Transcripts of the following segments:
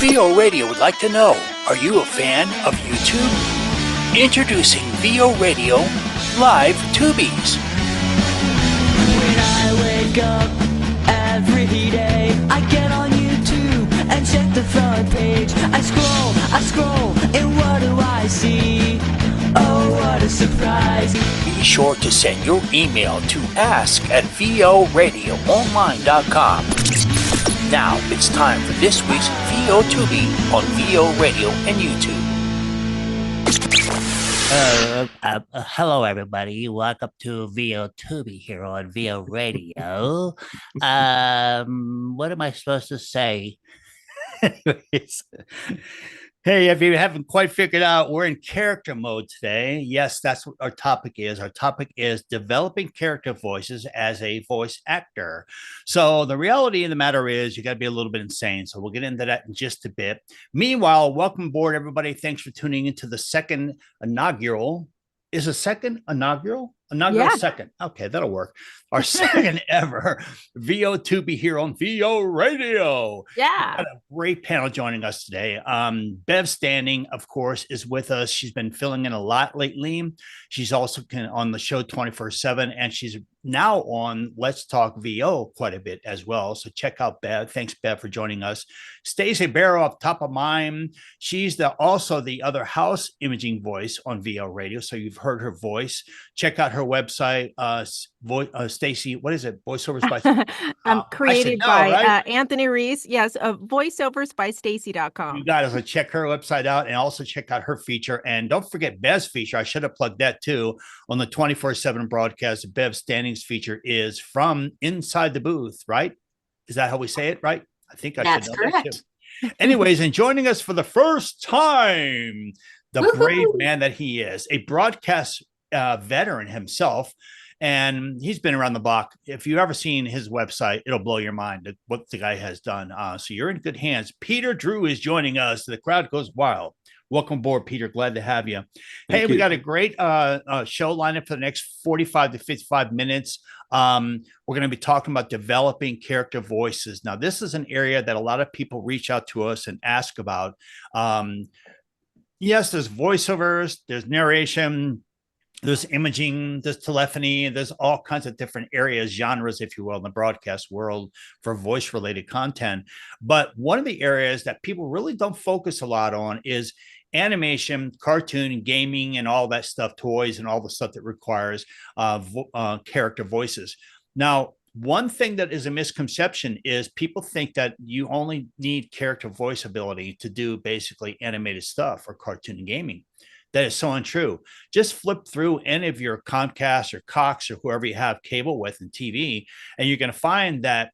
VO Radio would like to know, are you a fan of YouTube? Introducing VO Radio Live Tubees. When I wake up every day, I get on YouTube and check the front page. I scroll, and what do I see? Oh, what a surprise. Be sure to send your email to ask@voradioonline.com. Now it's time for this week's VO Tubee on VO Radio and YouTube. Hello, everybody. Welcome to VO Tubee here on VO Radio. What am I supposed to say? Anyways, hey, if you haven't quite figured out, we're in character mode today. Yes, that's what our topic is. Our topic is developing character voices as a voice actor. So the reality of the matter is you got to be a little bit insane. So we'll get into that in just a bit. Meanwhile, welcome aboard, everybody. Thanks for tuning into the second inaugural. Is a second inaugural? Inaugural second. Okay, that'll work. Our second ever VO Tubee here on VO Radio. Yeah. Got a great panel joining us today. Bev Standing, of course, is with us. She's been filling in a lot lately. She's also on the show 24/7, and she's now on Let's Talk VO quite a bit as well. So check out Bev. Thanks, Bev, for joining us. Stacey Barrow up top of mind. She's also the other house imaging voice on VO Radio. So you've heard her voice. Check out her website. Stacey, what is it? Voiceovers by created by Anthony Reese. Yes, voiceovers by Stacey.com. You guys check her website out and also check out her feature. And don't forget Bev's feature. I should have plugged that too on the 24/7 broadcast. Bev Standing's feature is From Inside the Booth, right? Is that how we say it, right? I think That's should know correct. that too. Anyways, and joining us for the first time, the brave man that he is, a broadcast veteran himself. And he's been around the block. If you've ever seen his website, it'll blow your mind what the guy has done. So you're in good hands. Peter Drew is joining us. The crowd goes wild. Welcome aboard, Peter. Glad to have you. Hey, we got a great show lined up for the next 45 to 55 minutes. We're going to be talking about developing character voices. Now, this is an area that a lot of people reach out to us and ask about. Yes, there's voiceovers, there's narration, there's imaging, there's telephony, there's all kinds of different areas, genres, if you will, in the broadcast world for voice-related content. But one of the areas that people really don't focus a lot on is animation, cartoon, gaming, and all that stuff, toys, and all the stuff that requires character voices. Now, one thing that is a misconception is people think that you only need character voice ability to do basically animated stuff or cartoon and gaming. That is so untrue. Just flip through any of your Comcast or Cox or whoever you have cable with and TV, and you're going to find that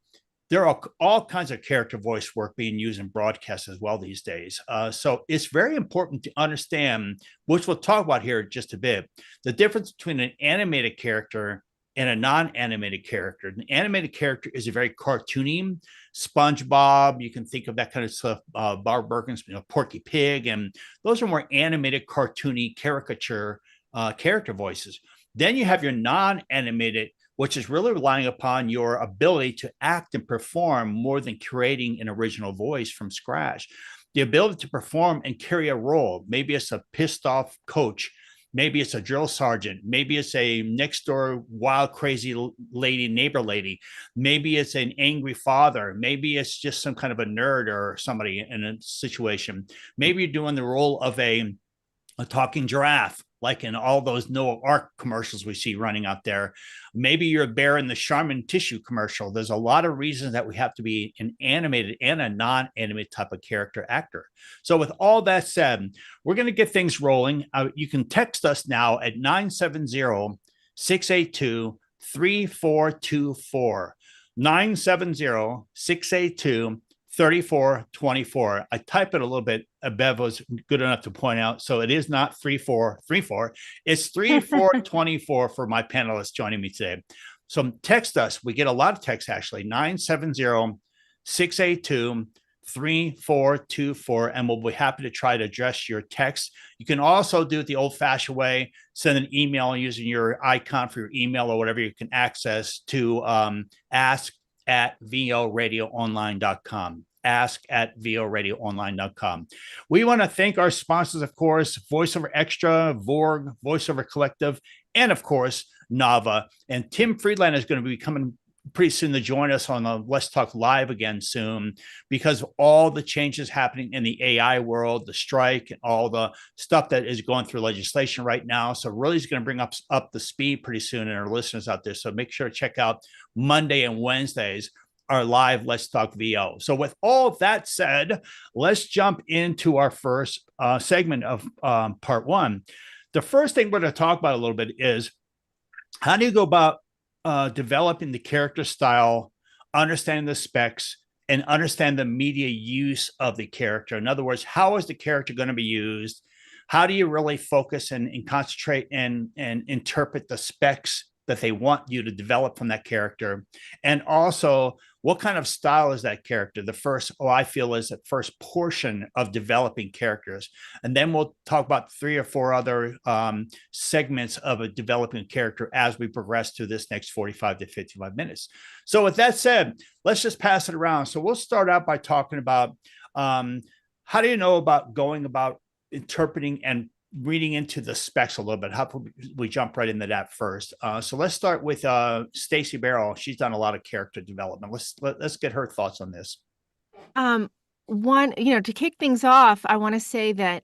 there are all kinds of character voice work being used in broadcasts as well these days. So it's very important to understand, which we'll talk about here in just a bit, the difference between an animated character and a non-animated character. An animated character is a very cartoony, SpongeBob, you can think of that kind of stuff, Bob Berkins, Porky Pig, and those are more animated, cartoony, caricature character voices. Then you have your non-animated, which is really relying upon your ability to act and perform more than creating an original voice from scratch. The ability to perform and carry a role. Maybe it's a pissed off coach. Maybe it's a drill sergeant. Maybe it's a next door wild, crazy lady, neighbor lady. Maybe it's an angry father. Maybe it's just some kind of a nerd or somebody in a situation. Maybe you're doing the role of a talking giraffe, like in all those Noah Ark commercials we see running out there. Maybe you're a bear in the Charmin tissue commercial. There's a lot of reasons that we have to be an animated and a non-animated type of character actor. So with all that said, we're going to get things rolling. You can text us now at 970-682-3424. 970-682-3424. I type it a little bit. Bev was good enough to point out. So it is not 3434. It's 3424 for my panelists joining me today. So text us. We get a lot of texts actually. 970-682-3424. And we'll be happy to try to address your text. You can also do it the old fashioned way. Send an email using your icon for your email or whatever you can access to ask@voradioonline.com. ask@voradioonline.com. We want to thank our sponsors, of course, VoiceOver Extra, Vorg, VoiceOver Collective, and of course, Nava. And Tim Friedland is going to be coming pretty soon to join us on the Let's Talk Live again soon, because of all the changes happening in the AI world, the strike, and all the stuff that is going through legislation right now. So really is going to bring up the speed pretty soon in our listeners out there. So make sure to check out Monday and Wednesdays, our live Let's Talk VO. So with all of that said, let's jump into our first segment of part one. The first thing we're going to talk about a little bit is, how do you go about developing the character style, understanding the specs, and understand the media use of the character? In other words, how is the character going to be used? How do you really focus and concentrate and interpret the specs that they want you to develop from that character? And also, what kind of style is that character? The first, I feel, is the first portion of developing characters. And then we'll talk about 3 or 4 other segments of a developing character as we progress through this next 45 to 55 minutes. So with that said, let's just pass it around. So we'll start out by talking about how do you know about going about interpreting and reading into the specs a little bit. How can we jump right into that first? So let's start with Stacey Barrel. She's done a lot of character development. Let's get her thoughts on this. One, to kick things off, I want to say that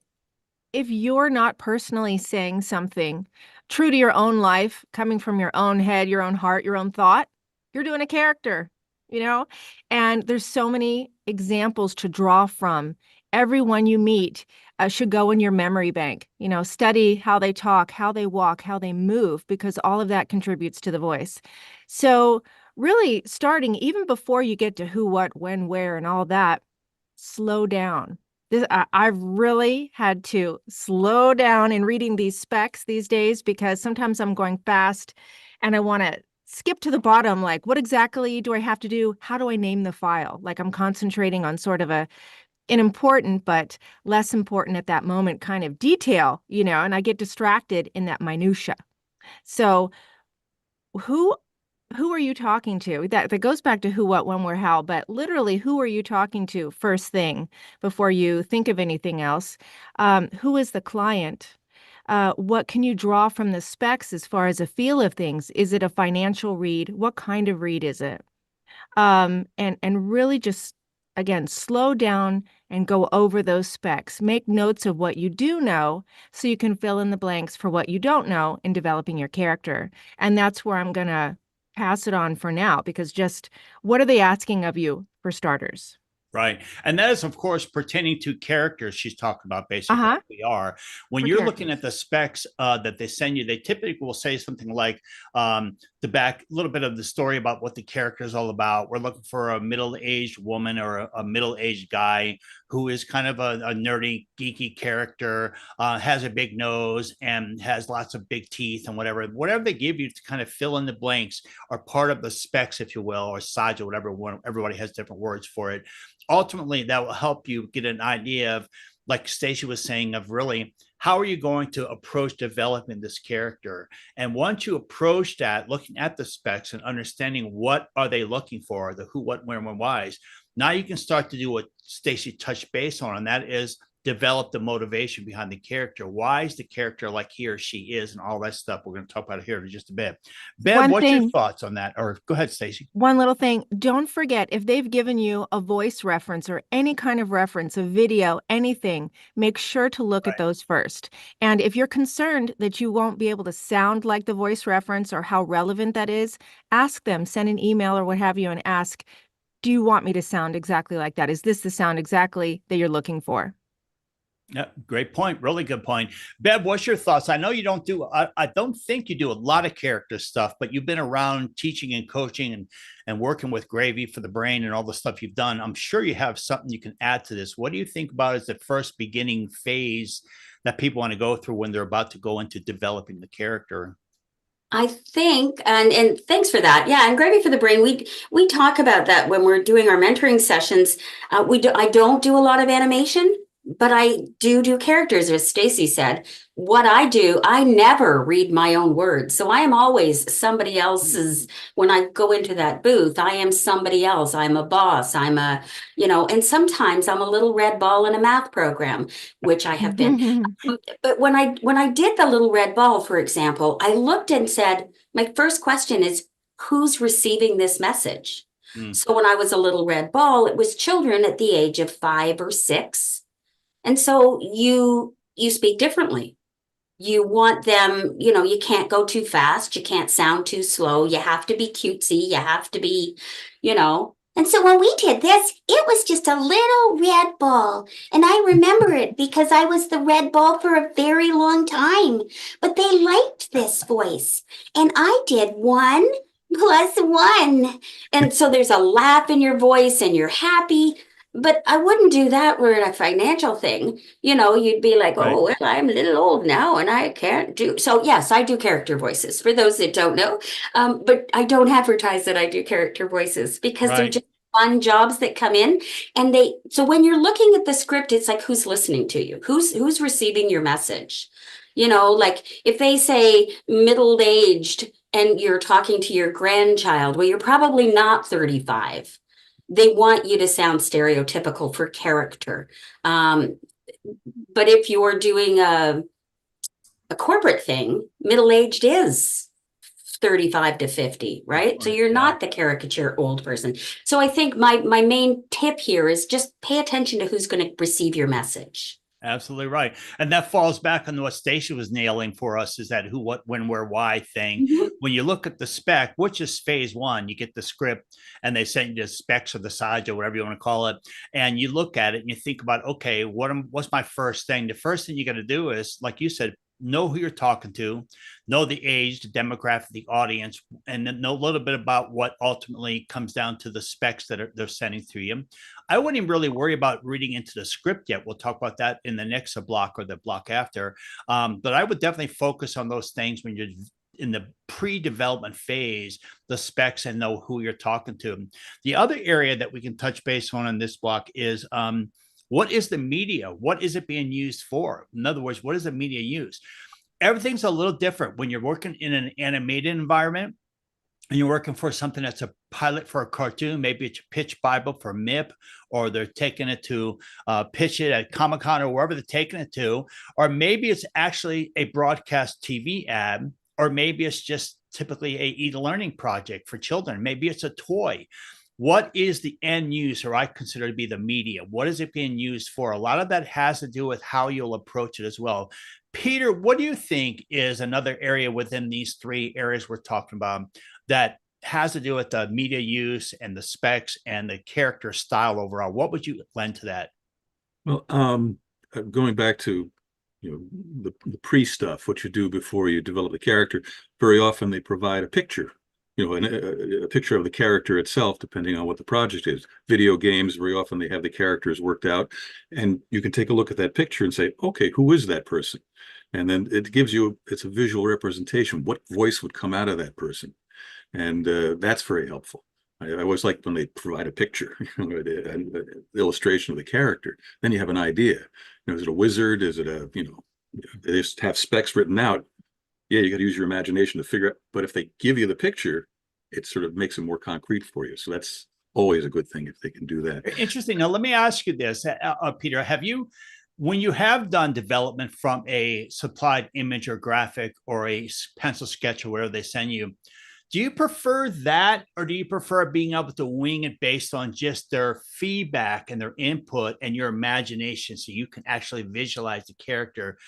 if you're not personally saying something true to your own life, coming from your own head, your own heart, your own thought, you're doing a character, and there's so many examples to draw from. Everyone you meet should go in your memory bank, study how they talk, how they walk, how they move, because all of that contributes to the voice. So really starting even before you get to who, what, when, where, and all that, slow down. I've really had to slow down in reading these specs these days, because sometimes I'm going fast and I want to skip to the bottom. Like, what exactly do I have to do? How do I name the file? Like, I'm concentrating on sort of an important but less important at that moment kind of detail, and I get distracted in that minutia. So who are you talking to? That goes back to who, what, when, where, how, but literally, who are you talking to first thing before you think of anything else? Who is the client? What can you draw from the specs as far as a feel of things? Is it a financial read? What kind of read is it? And really just, again, slow down and go over those specs. Make notes of what you do know so you can fill in the blanks for what you don't know in developing your character. And that's where I'm going to pass it on for now, because just what are they asking of you for starters? Right. And that is, of course, pertaining to characters she's talking about, basically. We are. When you're looking at the specs that they send you, they typically will say something like the back, a little bit of the story about what the character is all about. We're looking for a middle-aged woman or a middle-aged guy who is kind of a nerdy, geeky character, has a big nose and has lots of big teeth and whatever. Whatever they give you to kind of fill in the blanks are part of the specs, if you will, or sides or whatever. Everybody has different words for it. Ultimately, that will help you get an idea of, like Stacey was saying, of really how are you going to approach developing this character. And once you approach that, looking at the specs and understanding what are they looking for, the who, what, when, whys, now you can start to do what Stacey touched base on, and that is develop the motivation behind the character. Why is the character like he or she is, and all that stuff we're going to talk about here in just a bit. Ben, what's your thoughts on that? Or go ahead, Stacey. One little thing. Don't forget, if they've given you a voice reference or any kind of reference, a video, anything, make sure to look at those first. And if you're concerned that you won't be able to sound like the voice reference or how relevant that is, ask them, send an email or what have you, and ask, do you want me to sound exactly like that? Is this the sound exactly that you're looking for? Yeah, great point. Really good point. Bev, what's your thoughts? I know you don't do, I don't think you do a lot of character stuff, but you've been around teaching and coaching and working with Gravy for the Brain and all the stuff you've done. I'm sure you have something you can add to this. What do you think about as the first beginning phase that people want to go through when they're about to go into developing the character? I think, and thanks for that. Yeah, and Gravy for the Brain, we talk about that when we're doing our mentoring sessions. I don't do a lot of animation. but I do characters, as Stacy said. What I do, I never read my own words. So I am always somebody else's. When I go into that booth, I am somebody else. I'm a boss. And sometimes I'm a little red ball in a math program, which I have been. But when I did the little red ball, for example, I looked and said, my first question is, who's receiving this message? So when I was a little red ball, it was children at the age of 5 or 6. And so you speak differently. You want them, you can't go too fast, you can't sound too slow, you have to be cutesy, you have to be, you know. And so when we did this, it was just a little red ball. And I remember it because I was the red ball for a very long time. But they liked this voice. And I did 1 + 1. And so there's a laugh in your voice and you're happy. But I wouldn't do that for a financial thing. You'd be like, Right. oh, well, I'm a little old now and I can't do. So, yes, I do character voices for those that don't know. But I don't advertise that I do character voices because they're Right. just fun jobs that come in. So when you're looking at the script, it's like, who's listening to you? Who's receiving your message? Like if they say middle-aged and you're talking to your grandchild, well, you're probably not 35. They want you to sound stereotypical for character. But if you're doing a corporate thing, middle-aged is 35 to 50, right? So you're not the caricature old person. So I think my main tip here is just pay attention to who's going to receive your message. Absolutely right. And that falls back on what Stacia was nailing for us, is that who, what, when, where, why thing. When you look at the spec, which is phase one, you get the script and they send you the specs or the sides or whatever you want to call it. And you look at it and you think about, okay, what's my first thing? The first thing you got to do is, like you said, know who you're talking to, know the age, the demographic, the audience, and then know a little bit about what ultimately comes down to the specs that they're sending through you. I wouldn't even really worry about reading into the script yet. We'll talk about that in the next block or the block after. But I would definitely focus on those things when you're in the pre-development phase, the specs, and know who you're talking to. The other area that we can touch base on in this block is what is the media? What is it being used for? In other words, what is the media used? Everything's a little different when you're working in an animated environment and you're working for something that's a pilot for a cartoon. Maybe it's a pitch Bible for MIP, or they're taking it to pitch it at Comic-Con or wherever they're taking it to. Or maybe it's actually a broadcast TV ad, or maybe it's just typically a e-learning project for children. Maybe it's a toy. What is the end use, or I consider to be the media? What is it being used for? A lot of that has to do with how you'll approach it as well. Peter, what do you think is another area within these three areas we're talking about that has to do with the media use and the specs and the character style overall? What would you lend to that? Well, going back to the pre stuff, what you do before you develop the character, very often they provide a picture, a picture of the character itself, depending on what the project is. Video games, very often they have the characters worked out, and you can take a look at that picture and say, okay, who is that person? And then it gives you, it's a visual representation. What voice would come out of that person? And that's very helpful. I always like when they provide a picture, an illustration of the character. Then you have an idea. Is it a wizard? Is it they just have specs written out. Yeah, you got to use your imagination to figure out. But if they give you the picture, it sort of makes it more concrete for you. So that's always a good thing if they can do that. Interesting. Now, let me ask you this, Peter. When you have done development from a supplied image or graphic or a pencil sketch or whatever they send you, do you prefer that, or do you prefer being able to wing it based on just their feedback and their input and your imagination so you can actually visualize the character?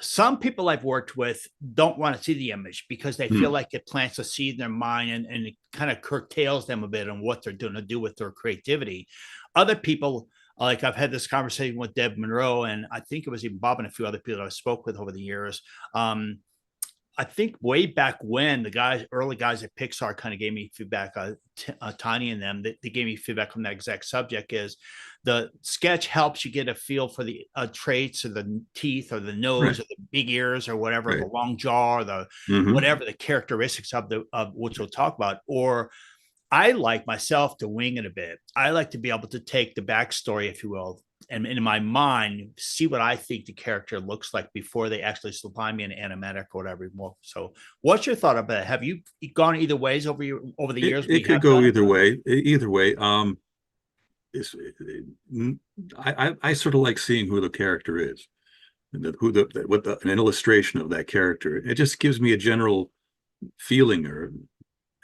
Some people I've worked with don't want to see the image because they feel like it plants a seed in their mind and it kind of curtails them a bit on what they're going to do with their creativity. Other people, like I've had this conversation with Deb Monroe, and I think it was even Bob and a few other people I spoke with over the years. I think way back when early guys at Pixar kind of gave me feedback, Tiny and them, they gave me feedback on that exact subject, is the sketch helps you get a feel for the traits or the teeth or the nose or the big ears or whatever, the long jaw or the whatever the characteristics of which we'll talk about. Or I like myself to wing it a bit. I like to be able to take the backstory, if you will, and in my mind, see what I think the character looks like before they actually supply me an animatic or whatever more. So what's your thought about it? Have you gone either ways over the years? It could go either way. Either way. I sort of like seeing who the character is, and an illustration of that character. It just gives me a general feeling, or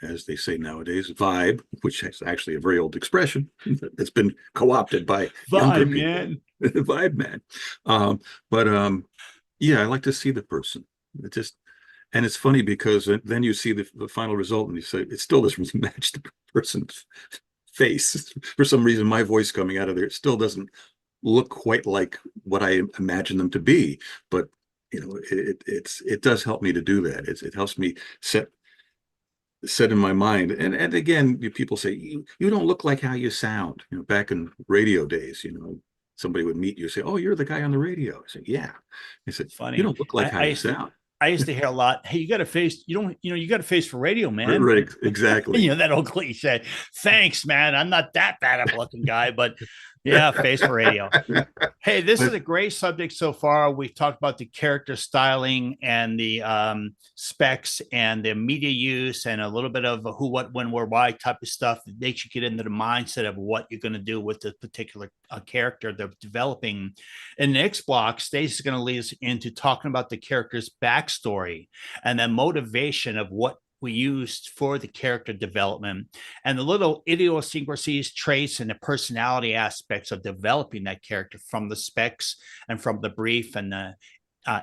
as they say nowadays, vibe, which is actually a very old expression that's been co-opted by younger people. Man. Vibe man. Yeah, I like to see the person. And it's funny because then you see the final result and you say it still doesn't really match the person's face. For some reason, my voice coming out of there, it still doesn't look quite like what I imagine them to be. But it does help me to do that. It helps me set in my mind. And again, people say you don't look like how you sound. Back in radio days, somebody would meet you and say, "Oh, you're the guy on the radio." I said, "Yeah." I said, "Funny. You don't look like how you sound." I used to hear a lot, "Hey, you got a face. You got a face for radio, man." Right, exactly. That old cliche. Thanks, man. I'm not that bad of a looking guy, but yeah, face for radio. Hey, this is a great subject so far. We've talked about the character styling and the specs and the media use and a little bit of who, what, when, where, why type of stuff that makes you get into the mindset of what you're going to do with the particular character they're developing. In the next block, Stacey's going to lead us into talking about the character's backstory and the motivation of what we used for the character development and the little idiosyncrasies, traits, and the personality aspects of developing that character from the specs and from the brief and the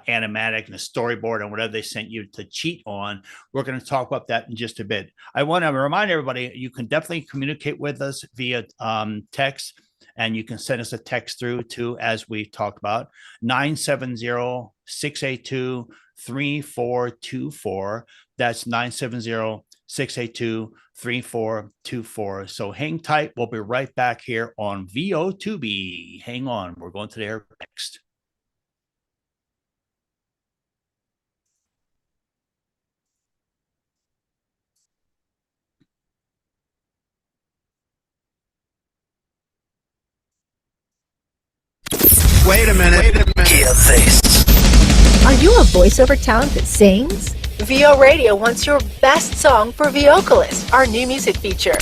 animatic and the storyboard and whatever they sent you to cheat on. We're going to talk about that in just a bit. I want to remind everybody, you can definitely communicate with us via text, and you can send us a text through to, as we talked about, 970-682-3424. That's 970-682-3424. So hang tight. We'll be right back here on VO Tubee. Hang on. We're going to the air next. Wait a minute. Hear this. Are you a voiceover talent that sings? VO Radio wants your best song for Vocalist, our new music feature.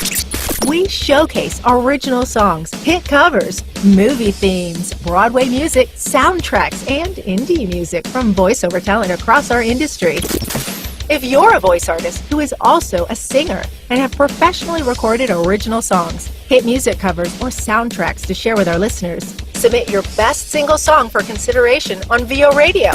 We showcase original songs, hit covers, movie themes, Broadway music, soundtracks, and indie music from voiceover talent across our industry. If you're a voice artist who is also a singer and have professionally recorded original songs, hit music covers, or soundtracks to share with our listeners, submit your best single song for consideration on VO Radio.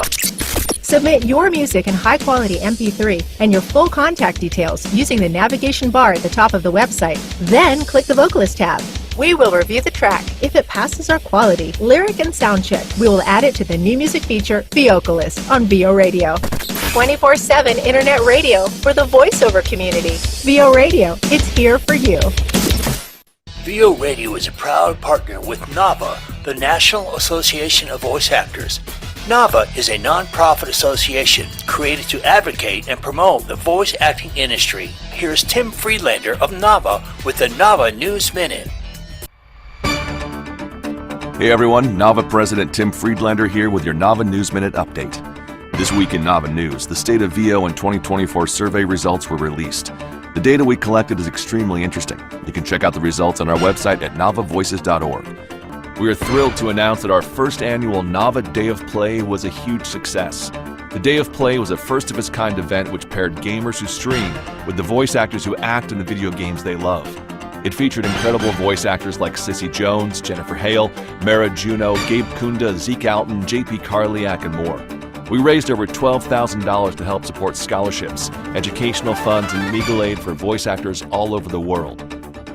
Submit your music in high-quality MP3 and your full contact details using the navigation bar at the top of the website. Then click the Vocalist tab. We will review the track. If it passes our quality, lyric, and sound check, we will add it to the new music feature, Vocalist, on VO Radio. 24/7 internet radio for the voiceover community. VO Radio, it's here for you. VO Radio is a proud partner with NAVA, the National Association of Voice Actors. NAVA is a non-profit association created to advocate and promote the voice acting industry. Here's Tim Friedlander of NAVA with the NAVA News Minute. Hey everyone, NAVA President Tim Friedlander here with your NAVA News Minute update. This week in NAVA News, the State of VO and 2024 survey results were released. The data we collected is extremely interesting. You can check out the results on our website at navavoices.org. We are thrilled to announce that our first annual NAVA Day of Play was a huge success. The Day of Play was a first-of-its-kind event which paired gamers who stream with the voice actors who act in the video games they love. It featured incredible voice actors like Sissy Jones, Jennifer Hale, Mara Juno, Gabe Kunda, Zeke Alton, JP Karliak, and more. We raised over $12,000 to help support scholarships, educational funds, and legal aid for voice actors all over the world.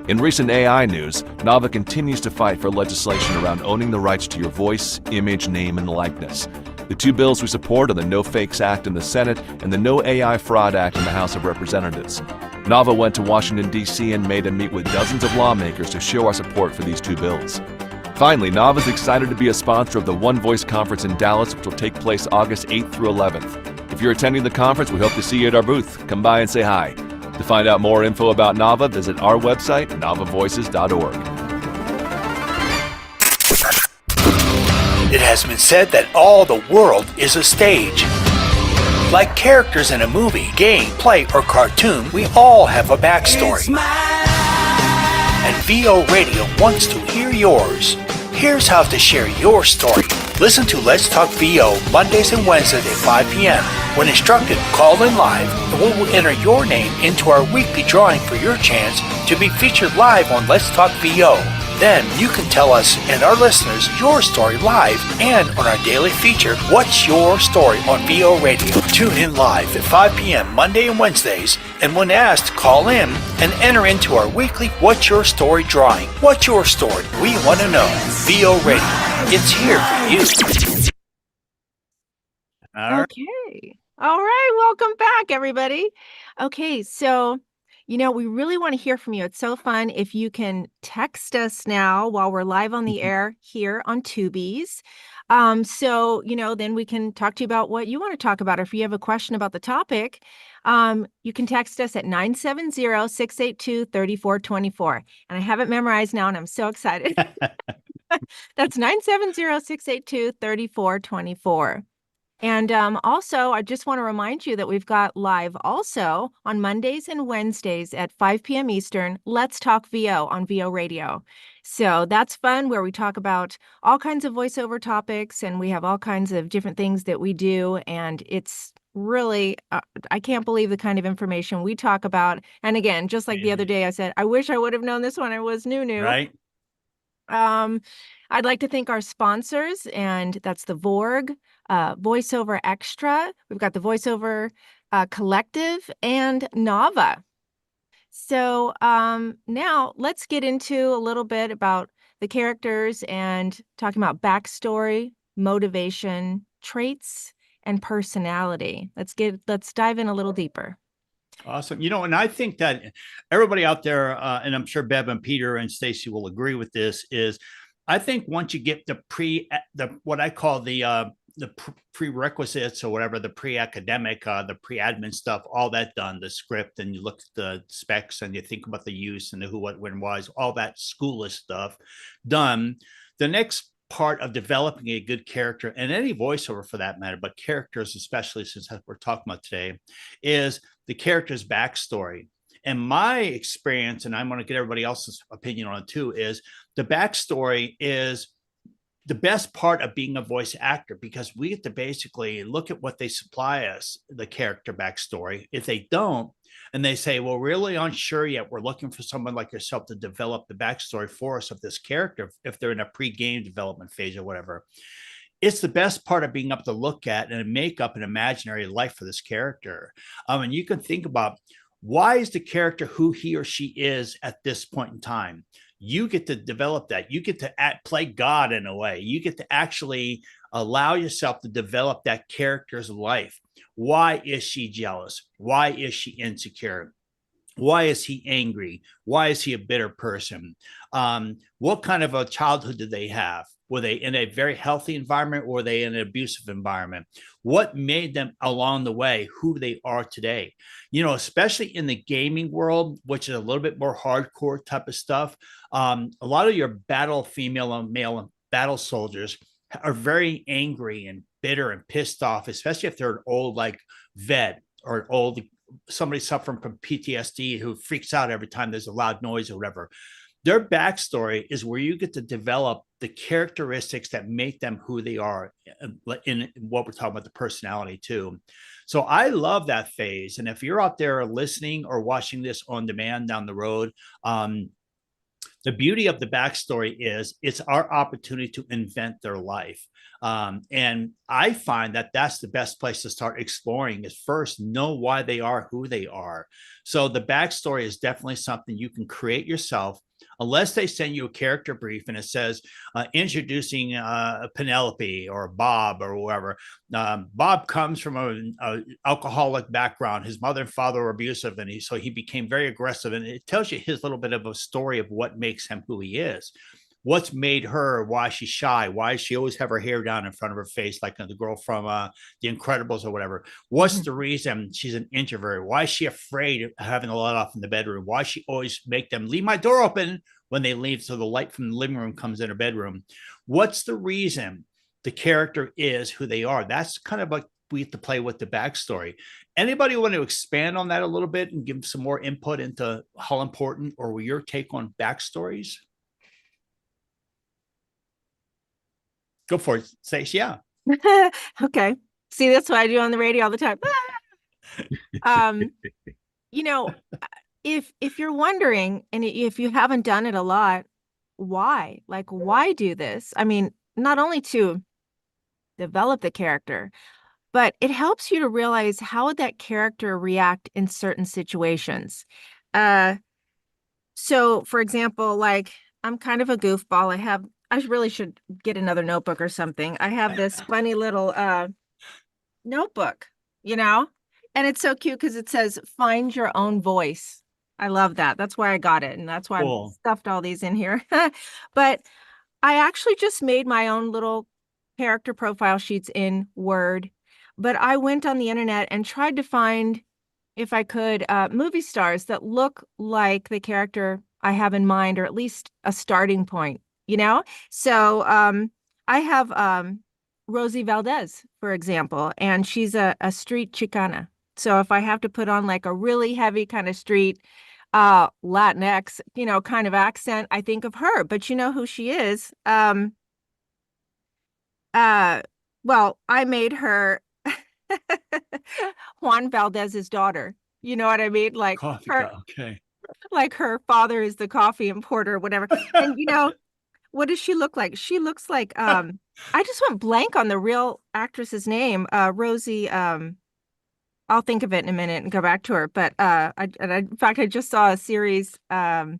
In recent AI news, NAVA continues to fight for legislation around owning the rights to your voice, image, name, and likeness. The two bills we support are the No Fakes Act in the Senate and the No AI Fraud Act in the House of Representatives. NAVA went to Washington, D.C. and made a meet with dozens of lawmakers to show our support for these two bills. Finally, NAVA is excited to be a sponsor of the One Voice Conference in Dallas, which will take place August 8th through 11th. If you're attending the conference, we hope to see you at our booth. Come by and say hi. To find out more info about NAVA, visit our website, navavoices.org. It has been said that all the world is a stage. Like characters in a movie, game, play, or cartoon, we all have a backstory. And VO Radio wants to hear yours. Here's how to share your story. Listen to Let's Talk VO Mondays and Wednesdays at 5 p.m. When instructed, call in live and we will enter your name into our weekly drawing for your chance to be featured live on Let's Talk VO. Then you can tell us and our listeners your story live and on our daily feature, What's Your Story on VO Radio. Tune in live at 5 p.m. Monday and Wednesdays, and when asked, call in and enter into our weekly What's Your Story drawing. What's your story? We want to know. VO Radio. It's here for you. All right. Okay. All right. Welcome back, everybody. Okay. So, we really want to hear from you. It's so fun if you can text us now while we're live on the air here on Tubees. Then we can talk to you about what you want to talk about. Or if you have a question about the topic, you can text us at 970-682-3424. And I have it memorized now, and I'm so excited. That's 970-682-3424. And also, I just want to remind you that we've got live also on Mondays and Wednesdays at 5 p.m. Eastern, Let's Talk VO on VO Radio. So that's fun, where we talk about all kinds of voiceover topics, and we have all kinds of different things that we do. And it's really, I can't believe the kind of information we talk about. And again, just like the other day, I said, I wish I would have known this when I was new. Right. I'd like to thank our sponsors, and that's the Vorg, VoiceOver Extra. We've got the VoiceOver Collective and Nava. So now let's get into a little bit about the characters and talking about backstory, motivation, traits, and personality. Let's dive in a little deeper. Awesome. And I think that everybody out there, and I'm sure Bev and Peter and Stacy will agree with this, is I think once you get what I call the prerequisites or whatever, the pre-academic, the pre-admin stuff, all that done, the script, and you look at the specs and you think about the use and the who, what, when, whys, all that schoolish stuff done, the next part of developing a good character, and any voiceover for that matter, but characters especially, since that's what we're talking about today, is the character's backstory. And my experience, and I'm going to get everybody else's opinion on it too, is the backstory is the best part of being a voice actor, because we get to basically look at what they supply us, the character backstory. If they don't, and they say, well, really unsure yet, we're looking for someone like yourself to develop the backstory for us of this character, if they're in a pre-game development phase or whatever. It's the best part of being able to look at and make up an imaginary life for this character. And you can think about, why is the character who he or she is at this point in time? You get to develop that. You get to play God in a way. You get to actually allow yourself to develop that character's life. Why is she jealous? Why is she insecure? Why is he angry? Why is he a bitter person? What kind of a childhood did they have? Were they in a very healthy environment, or were they in an abusive environment? What made them along the way who they are today? Especially in the gaming world, which is a little bit more hardcore type of stuff. A lot of your female and male battle soldiers are very angry and bitter and pissed off, especially if they're an old vet or an old somebody suffering from PTSD who freaks out every time there's a loud noise or whatever. Their backstory is where you get to develop the characteristics that make them who they are, in what we're talking about, the personality too. So I love that phase. And if you're out there listening or watching this on demand down the road, the beauty of the backstory is it's our opportunity to invent their life. And I find that that's the best place to start exploring, is first know why they are who they are. So the backstory is definitely something you can create yourself, unless they send you a character brief and it says introducing Penelope or Bob or whoever. Bob comes from a alcoholic background. His mother and father were abusive, and so he became very aggressive. And it tells you his little bit of a story of what makes him who he is. What's made her, why she's shy, why she always have her hair down in front of her face, like the girl from The Incredibles or whatever. What's the reason she's an introvert? Why is she afraid of having a lot off in the bedroom? Why she always make them leave my door open when they leave so the light from the living room comes in her bedroom? What's the reason the character is who they are. That's kind of like we have to play with the backstory. Anybody want to expand on that a little bit and give some more input into how important or your take on backstories? Go for it, Stacey. Yeah. Okay. See, that's what I do on the radio all the time. um, you know, if you're wondering, and if you haven't done it a lot, why? Like, why do this? I mean, not only to develop the character, but it helps you to realize how would that character react in certain situations. Uh, so for example, like I'm kind of a goofball. I really should get another notebook or something. I have this funny little notebook, you know, and it's so cute because it says find your own voice. I love that. That's why I got it. And that's why Cool. I've stuffed all these in here. But I actually just made my own little character profile sheets in Word. But I went on the internet and tried to find, if I could, movie stars that look like the character I have in mind, or at least a starting point, you know? So I have Rosie Valdez, for example, and she's a street Chicana. So if I have to put on like a really heavy kind of street Latinx, you know, kind of accent, I think of her. But you know who she is? Well, I made her Juan Valdez's daughter. You know what I mean? Like Coffee her, cup. Okay. like her father is the coffee importer or whatever. And you know, what does she look like? She looks like I just went blank on the real actress's name, Rosie. I'll think of it in a minute and go back to her. But in fact, I just saw a series called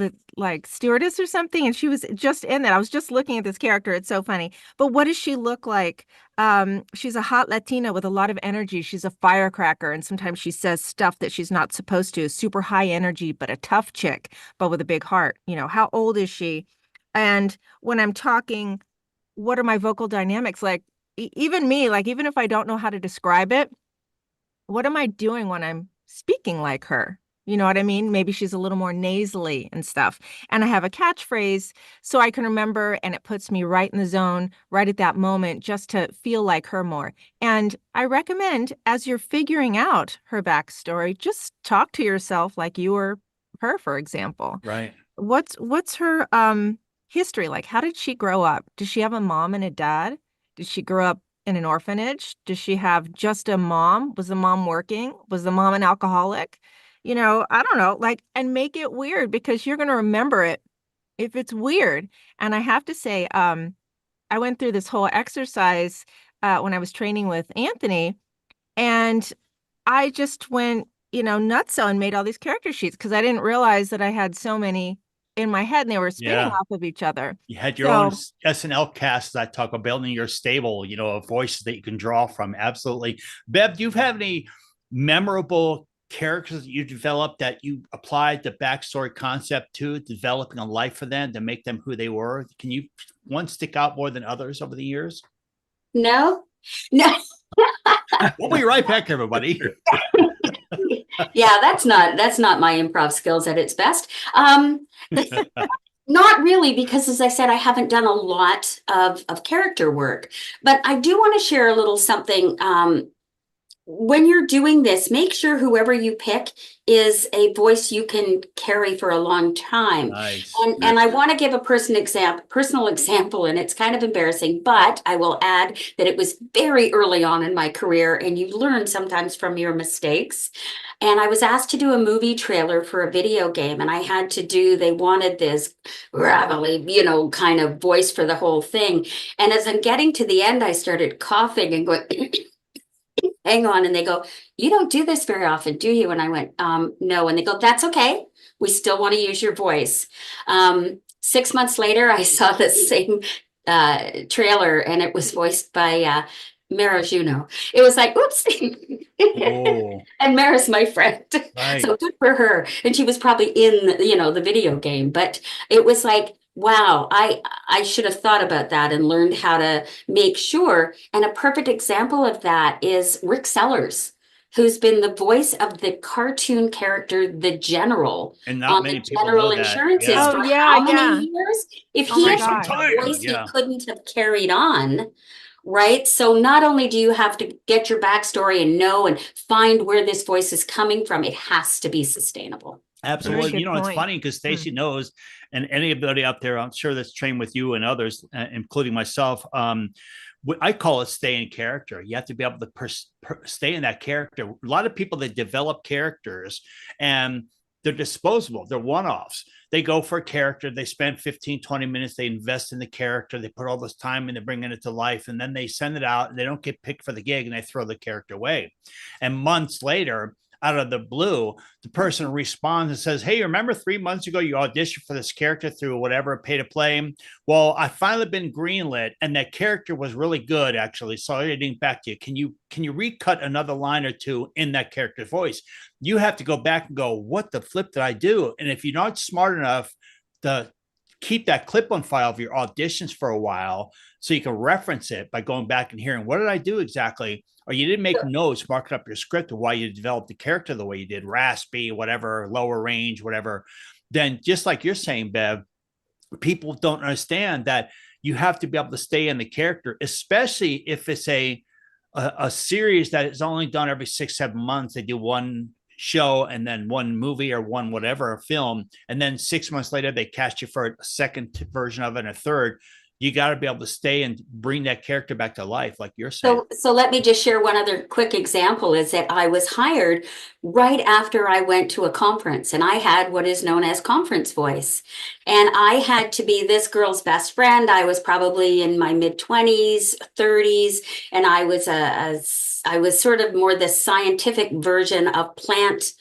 it like Stewardess or something, and she was just in that. I was just looking at this character. It's so funny. But what does she look like? She's a hot Latina with a lot of energy. She's a firecracker, and sometimes she says stuff that she's not supposed to. Super high energy, but a tough chick, but with a big heart. You know, how old is she? And when I'm talking, what are my vocal dynamics like? Even me, like even if I don't know how to describe it, what am I doing when I'm speaking like her? You know what I mean? Maybe she's a little more nasally and stuff. And I have a catchphrase so I can remember, and it puts me right in the zone, right at that moment, just to feel like her more. And I recommend, as you're figuring out her backstory, just talk to yourself like you were her, for example. Right. What's her history like? How did she grow up? Does she have a mom and a dad? Did she grow up in an orphanage? Does she have just a mom? Was the mom working? Was the mom an alcoholic? You know, I don't know, like, and make it weird because you're going to remember it if it's weird. And I have to say, I went through this whole exercise when I was training with Anthony, and I just went, you know, nutso and made all these character sheets because I didn't realize that I had so many in my head and they were spinning Yeah. off of each other. You had your own So, SNL cast that talk about building your stable, you know, of voices that you can draw from. Absolutely. Bev, do you have any memorable characters that you developed that you applied the backstory concept to, developing a life for them to make them who they were? Can you one stick out more than others over the years? No. We'll be right back, everybody. Yeah, that's not my improv skills at its best. Not really, because as I said, I haven't done a lot of character work, but I do want to share a little something. When you're doing this, make sure whoever you pick is a voice you can carry for a long time. Nice. And I want to give a personal example, and it's kind of embarrassing, but I will add that it was very early on in my career, and you learn sometimes from your mistakes. And I was asked to do a movie trailer for a video game, and I had to they wanted this gravelly, you know, kind of voice for the whole thing. And as I'm getting to the end, I started coughing and going, hang on. And they go, you don't do this very often, do you? And I went, no. And they go, that's okay. We still want to use your voice. 6 months later, I saw the same trailer, and it was voiced by Mara Juno. It was like, oops. Oh. And Mara's my friend. Right. So good for her. And she was probably in, you know, the video game. But it was like, wow, I should have thought about that and learned how to make sure. And a perfect example of that is Rick Sellers. who's been the voice of the cartoon character, the General, And not on many the people General know that. Insurances Yeah. Oh, for yeah, how yeah. many years? If Oh he my had Some gosh. a time. voice, he Yeah. couldn't have carried on. Right. So not only do you have to get your backstory and know and find where this voice is coming from, it has to be sustainable. Absolutely. good You know, it's point. funny because Stacy knows, and anybody out there, I'm sure that's trained with you and others, including myself. I call it stay in character. You have to be able to stay in that character. A lot of people that develop characters and they're disposable. They're one-offs. They go for a character. They spend 15, 20 minutes. They invest in the character. They put all this time in, they're bringing it to life. And then they send it out. They don't get picked for the gig and they throw the character away. And months later, out of the blue, the person responds and says, hey, remember 3 months ago you auditioned for this character through whatever pay to play? Well, I finally been greenlit and that character was really good, actually. So I didn't back to you. Can you recut another line or two in that character's voice? You have to go back and go, what the flip did I do? And if you're not smart enough to keep that clip on file of your auditions for a while so you can reference it by going back and hearing, what did I do exactly? Or you didn't make notes, marking up your script of why you developed the character the way you did, raspy, whatever, lower range, whatever. Then just like you're saying, Bev, people don't understand that you have to be able to stay in the character, especially if it's a series that is only done every 6-7 months. They do one show and then one movie or one whatever film, and then 6 months later they cast you for a second version of it and a third. You got to be able to stay and bring that character back to life, like you're saying. So let me just share one other quick example is that I was hired right after I went to a conference and I had what is known as conference voice. And I had to be this girl's best friend. I was probably in my mid-20s, 30s, and I was sort of more the scientific version of plant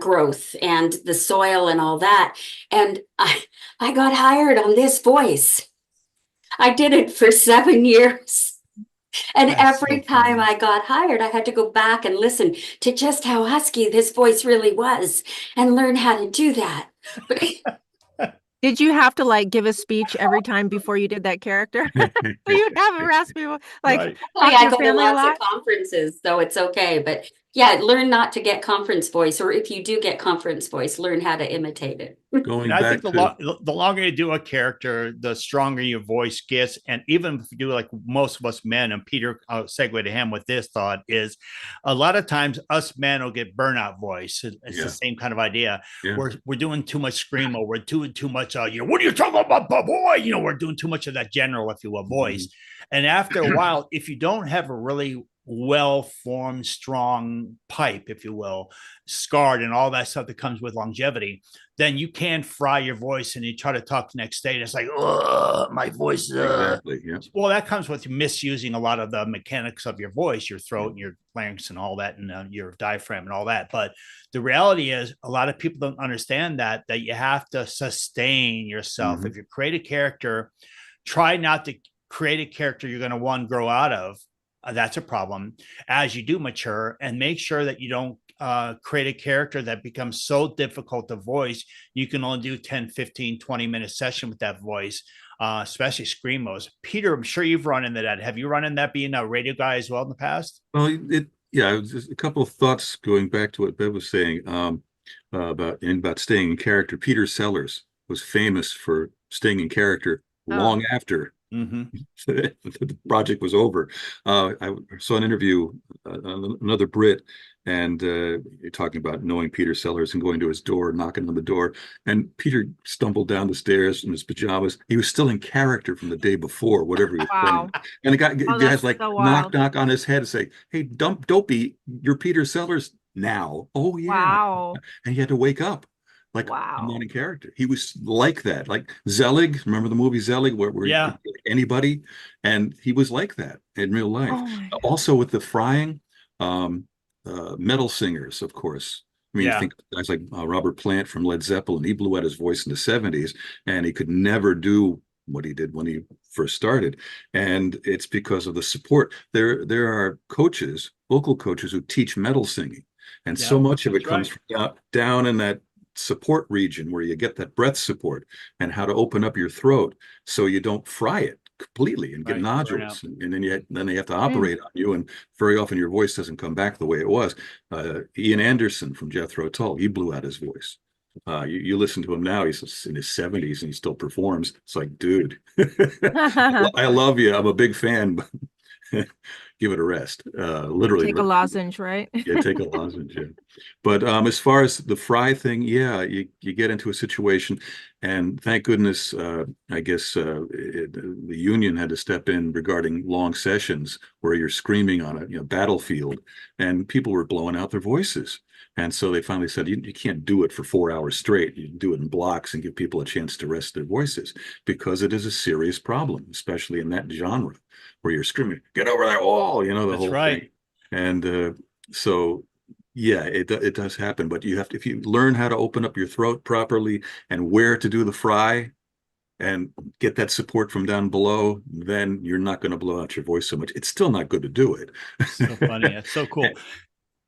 growth and the soil and all that. And I got hired on this voice. I did it for 7 years. And That's every so time funny. I got hired, I had to go back and listen to just how husky this voice really was and learn how to do that. But Did you have to like give a speech every time before you did that character? So you have a raspy, like Right. talk to I your go to family a lots lot? of conferences, so it's okay. But yeah, learn not to get conference voice, or if you do get conference voice, learn how to imitate it. Going And I back think to the longer you do a character, the stronger your voice gets. And even if you do like most of us men, and Peter, I'll segue to him with this thought, is a lot of times us men will get burnout voice. It's Yeah. the same kind of idea. Yeah. We're doing too much screamo. We're doing too much, what are you talking about, boy? We're doing too much of that general, if you will, voice. And after a while, if you don't have a really well-formed, strong pipe, if you will, scarred and all that stuff that comes with longevity, then you can fry your voice and you try to talk the next day and it's like, oh, my voice. exactly, yeah. Well, that comes with misusing a lot of the mechanics of your voice, your throat and your larynx and all that, and your diaphragm and all that. But the reality is a lot of people don't understand that you have to sustain yourself. If you create a character, try not to create a character you're going to, one, grow out of. That's a problem as you do mature, and make sure that you don't create a character that becomes so difficult to voice. You can only do 10, 15, 20-minute session with that voice, especially screamos. Peter, I'm sure you've run into that. Have you run into that being a radio guy as well in the past? Well, yeah, just a couple of thoughts going back to what Bev was saying about staying in character. Peter Sellers was famous for staying in character long after the project was over. I saw an interview, another Brit, and talking about knowing Peter Sellers and going to his door, knocking on the door. And Peter stumbled down the stairs in his pajamas. He was still in character from the day before, whatever he was playing. And the guys like so knock on his head and say, "Hey, Dopey, you're Peter Sellers now." Oh yeah. Wow. And he had to wake up. Like, I'm not in character. He was like that, like Zelig. Remember the movie Zelig, where Yeah, anybody, and he was like that in real life. Oh Also with the frying, metal singers, of course. I mean, Yeah. you think guys like Robert Plant from Led Zeppelin. He blew out his voice in the '70s, and he could never do what he did when he first started. And it's because of the support. There are coaches, vocal coaches, who teach metal singing, and so much of it comes from down in that support region where you get that breath support and how to open up your throat so you don't fry it. completely and get Right, nodules, burnout. and then they have to operate on you, and very often your voice doesn't come back the way it was. Ian Anderson from Jethro Tull, he blew out his voice. You listen to him now, he's in his 70s and he still performs. It's like, dude, I love you, I'm a big fan, but give it a rest. Literally, Take a lozenge, right? yeah, take a lozenge. Yeah. But as far as the fry thing, yeah, you get into a situation, and thank goodness, I guess the union had to step in regarding long sessions where you're screaming on a battlefield, and people were blowing out their voices. And so they finally said, you can't do it for 4 hours straight. You do it in blocks and give people a chance to rest their voices, because it is a serious problem, especially in that genre where you're screaming, get over that wall, the That's whole right. thing. And so, yeah, it does happen, but you have to, if you learn how to open up your throat properly and where to do the fry and get that support from down below, then you're not going to blow out your voice so much. It's still not good to do it. So funny. That's so cool.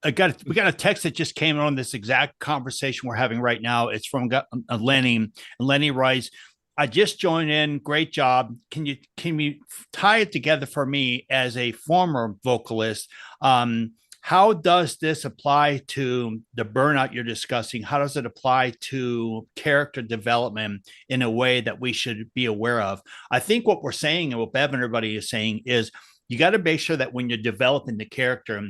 We got a text that just came on this exact conversation we're having right now. It's from Lenny, and Lenny writes, I just joined in. Great job. Can you tie it together for me as a former vocalist? How does this apply to the burnout you're discussing? How does it apply to character development in a way that we should be aware of? I think what we're saying, and what Bev and everybody is saying, is you got to make sure that when you're developing the character,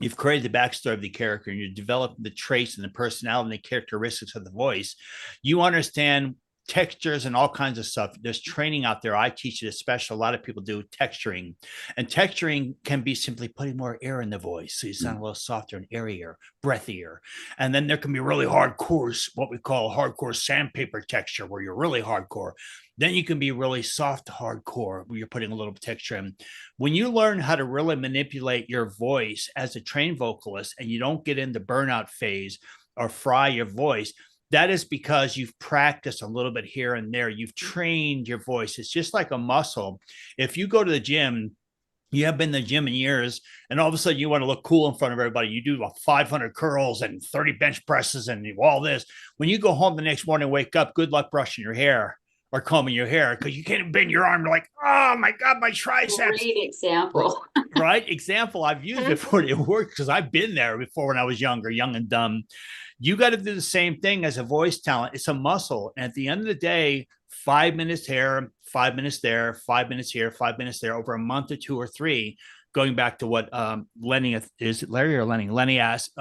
you've created the backstory of the character, and you're developing the traits and the personality and the characteristics of the voice, you understand textures and all kinds of stuff. There's training out there. I teach it, especially a lot of people do texturing, and texturing can be simply putting more air in the voice, so you sound a little softer and airier, breathier. And then there can be really hardcore, what we call hardcore sandpaper texture, where you're really hardcore. Then you can be really soft hardcore, where you're putting a little texture in. When you learn how to really manipulate your voice as a trained vocalist, and you don't get into burnout phase or fry your voice, that is because you've practiced a little bit here and there. You've trained your voice. It's just like a muscle. If you go to the gym, you haven't been to the gym in years, and all of a sudden you want to look cool in front of everybody. You do 500 curls and 30 bench presses and all this. When you go home the next morning, wake up, good luck brushing your hair or combing your hair, because you can't bend your arm. You're like, oh my God, my triceps. Great example. Right? Example I've used before. It worked because I've been there before when I was younger, young and dumb. You got to do the same thing as a voice talent. It's a muscle. And at the end of the day, 5 minutes here, 5 minutes there, 5 minutes here, 5 minutes there, over a month or 2 or 3, going back to what Lenny, is it Larry or Lenny? Lenny asked,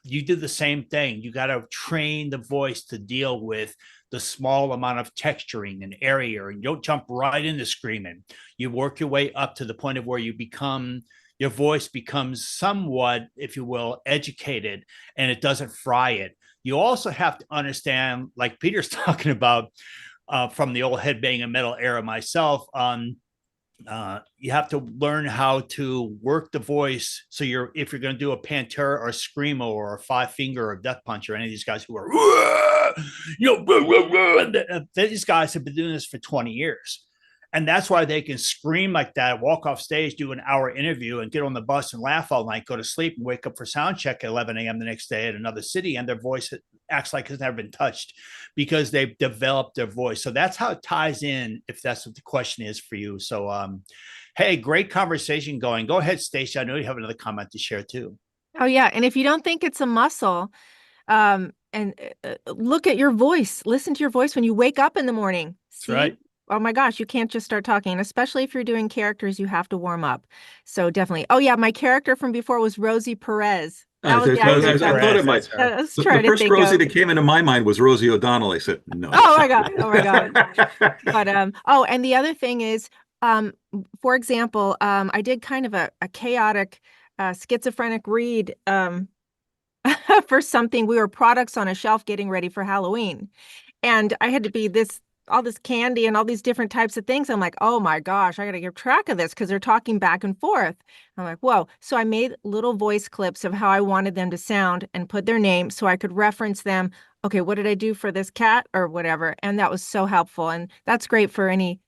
you do the same thing. You got to train the voice to deal with the small amount of texturing and area, and you don't jump right into screaming. You work your way up to the point of where your voice becomes somewhat, if you will, educated, and it doesn't fry it. You also have to understand, like Peter's talking about, from the old headbanging and metal era myself, you have to learn how to work the voice. So if you're going to do a Pantera or a Screamo or a Five Finger or Death Punch or any of these guys who are, these guys have been doing this for 20 years. And that's why they can scream like that, walk off stage, do an hour interview, and get on the bus and laugh all night, go to sleep, and wake up for sound check at 11 a.m. the next day at another city, and their voice acts like it's never been touched because they've developed their voice. So that's how it ties in, if that's what the question is for you. So, hey, great conversation going. Go ahead, Stacey. I know you have another comment to share too. Oh, yeah. And if you don't think it's a muscle, and look at your voice, listen to your voice when you wake up in the morning. See? That's right. Oh my gosh, you can't just start talking. Especially if you're doing characters, you have to warm up. So definitely. Oh yeah, my character from before was Rosie Perez. I thought it might. The first Rosie that came into my mind was Rosie O'Donnell. I said, no. Oh my God. Oh my God. But and the other thing is, for example, I did kind of a chaotic schizophrenic read for something. We were products on a shelf getting ready for Halloween. And I had to be all this candy and all these different types of things. I'm like, oh my gosh, I got to keep track of this because they're talking back and forth. I'm like, whoa. So I made little voice clips of how I wanted them to sound and put their name so I could reference them. Okay, what did I do for this cat or whatever? And that was so helpful. And that's great for any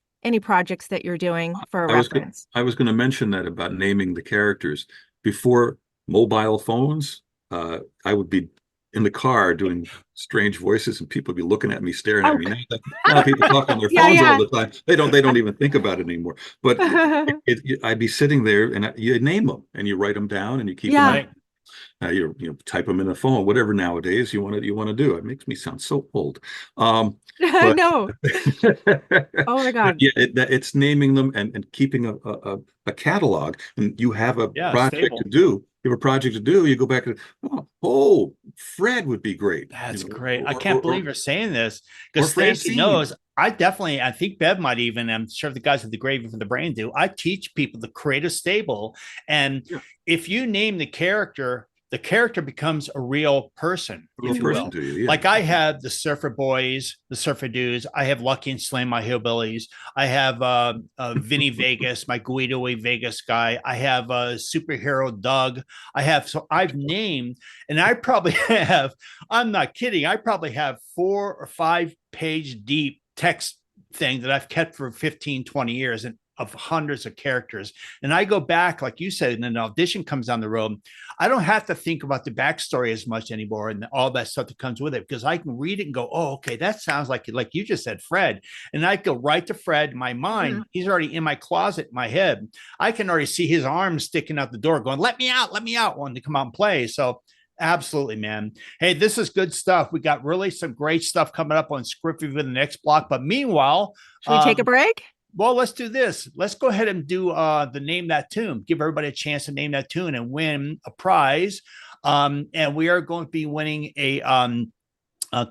projects that you're doing for a reference. I was going to mention that about naming the characters. Before mobile phones, I would be in the car doing strange voices, and people be looking at me, staring Oh. at me. Now people talk on their Yeah, phones yeah. all the time. They don't even think about it anymore. But I'd be sitting there, and you name them, and you write them down, and you keep them. Yeah. Right. You type them in the phone, whatever nowadays you want to do. It makes me sound so old. I But know. Oh my God. yeah, it's naming them and keeping a catalog. And you have a Yeah, project stable. to do. You have a project to do. You go back and Fred would be great. That's You know, great. I or- can't or- believe you're saying this or because Stacy Francine. knows. I think Bev might even, I'm sure the guys at the Gravy for the Brain do. I teach people to create a stable. And Yeah. if you name the character becomes a real person, Real if you person will. to you, yeah. Like I have the Surfer Boys, the Surfer Dudes. I have Lucky and Slim, my hillbillies. I have Vinny Vegas, my Guido Vegas guy. I have Superhero Doug. I've named, and I probably have, I'm not kidding, I probably have 4 or 5 page deep text thing that I've kept for 15, 20 years and of hundreds of characters. And I go back, like you said, and an audition comes down the road. I don't have to think about the backstory as much anymore and all that stuff that comes with it, because I can read it and go, oh, okay, that sounds like you just said, Fred. And I go right to Fred in my mind. Mhm. He's already in my closet, in my head. I can already see his arms sticking out the door going, let me out, wanting to come out and play. So absolutely, man. Hey, this is good stuff. We got really some great stuff coming up on Script Review in the next block. But meanwhile, Should we take a break? well, let's do this. Let's go ahead and do the Name That Tune. Give everybody a chance to name that tune and win a prize. And we are going to be winning a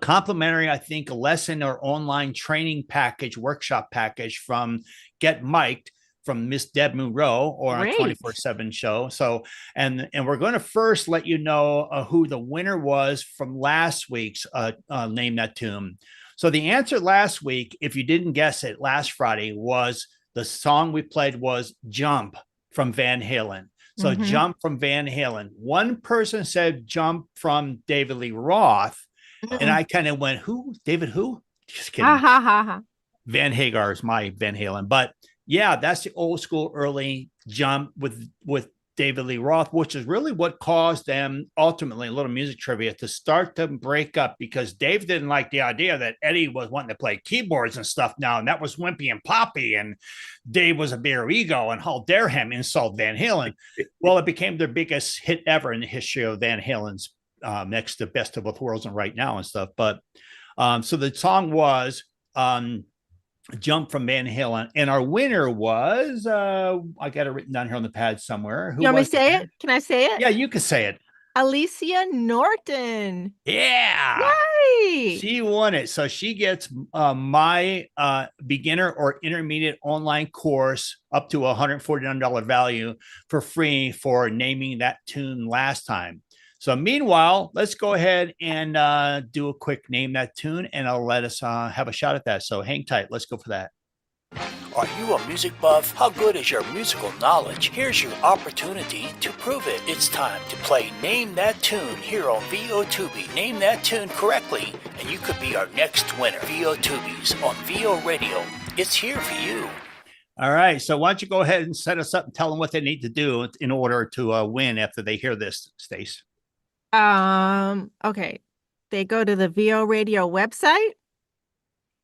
complimentary, I think, a lesson or online training package, workshop package from Get Mic'd from Miss Deb Monroe or a Great. 24/7 show. So, and we're going to first let you know who the winner was from last week's Name That Tune. So the answer last week, if you didn't guess it last Friday, was the song we played was Jump from Van Halen. So Mhm. Jump from Van Halen. One person said Jump from David Lee Roth. And I kind of went, who? David who? Just kidding. Ha ha ha ha. Van Hagar is my Van Halen. But yeah, that's the old school early Jump with David Lee Roth, which is really what caused them ultimately, a little music trivia, to start to break up, because Dave didn't like the idea that Eddie was wanting to play keyboards and stuff now, and that was wimpy and poppy, and Dave was a bare ego, and how dare him insult Van Halen. Well, it became their biggest hit ever in the history of Van Halen's, next to Best of Both Worlds and Right Now and stuff. But so the song was Jump from Van Halen, and our winner was I got it written down here on the pad somewhere. Who You want me was to say it? Can I say it? Yeah, you can say it. Alicia Norton. Yeah, Yay! she won it. So she gets my beginner or intermediate online course up to $149 value for free for naming that tune last time. So meanwhile, let's go ahead and do a quick Name That Tune, and I'll let us have a shot at that. So hang tight. Let's go for that. Are you a music buff? How good is your musical knowledge? Here's your opportunity to prove it. It's time to play Name That Tune here on VO Tubee. Name that tune correctly, and you could be our next winner. VO Tubees on VO Radio. It's here for you. All right. So why don't you go ahead and set us up and tell them what they need to do in order to win after they hear this, Stace. Okay. They go to the VO Radio website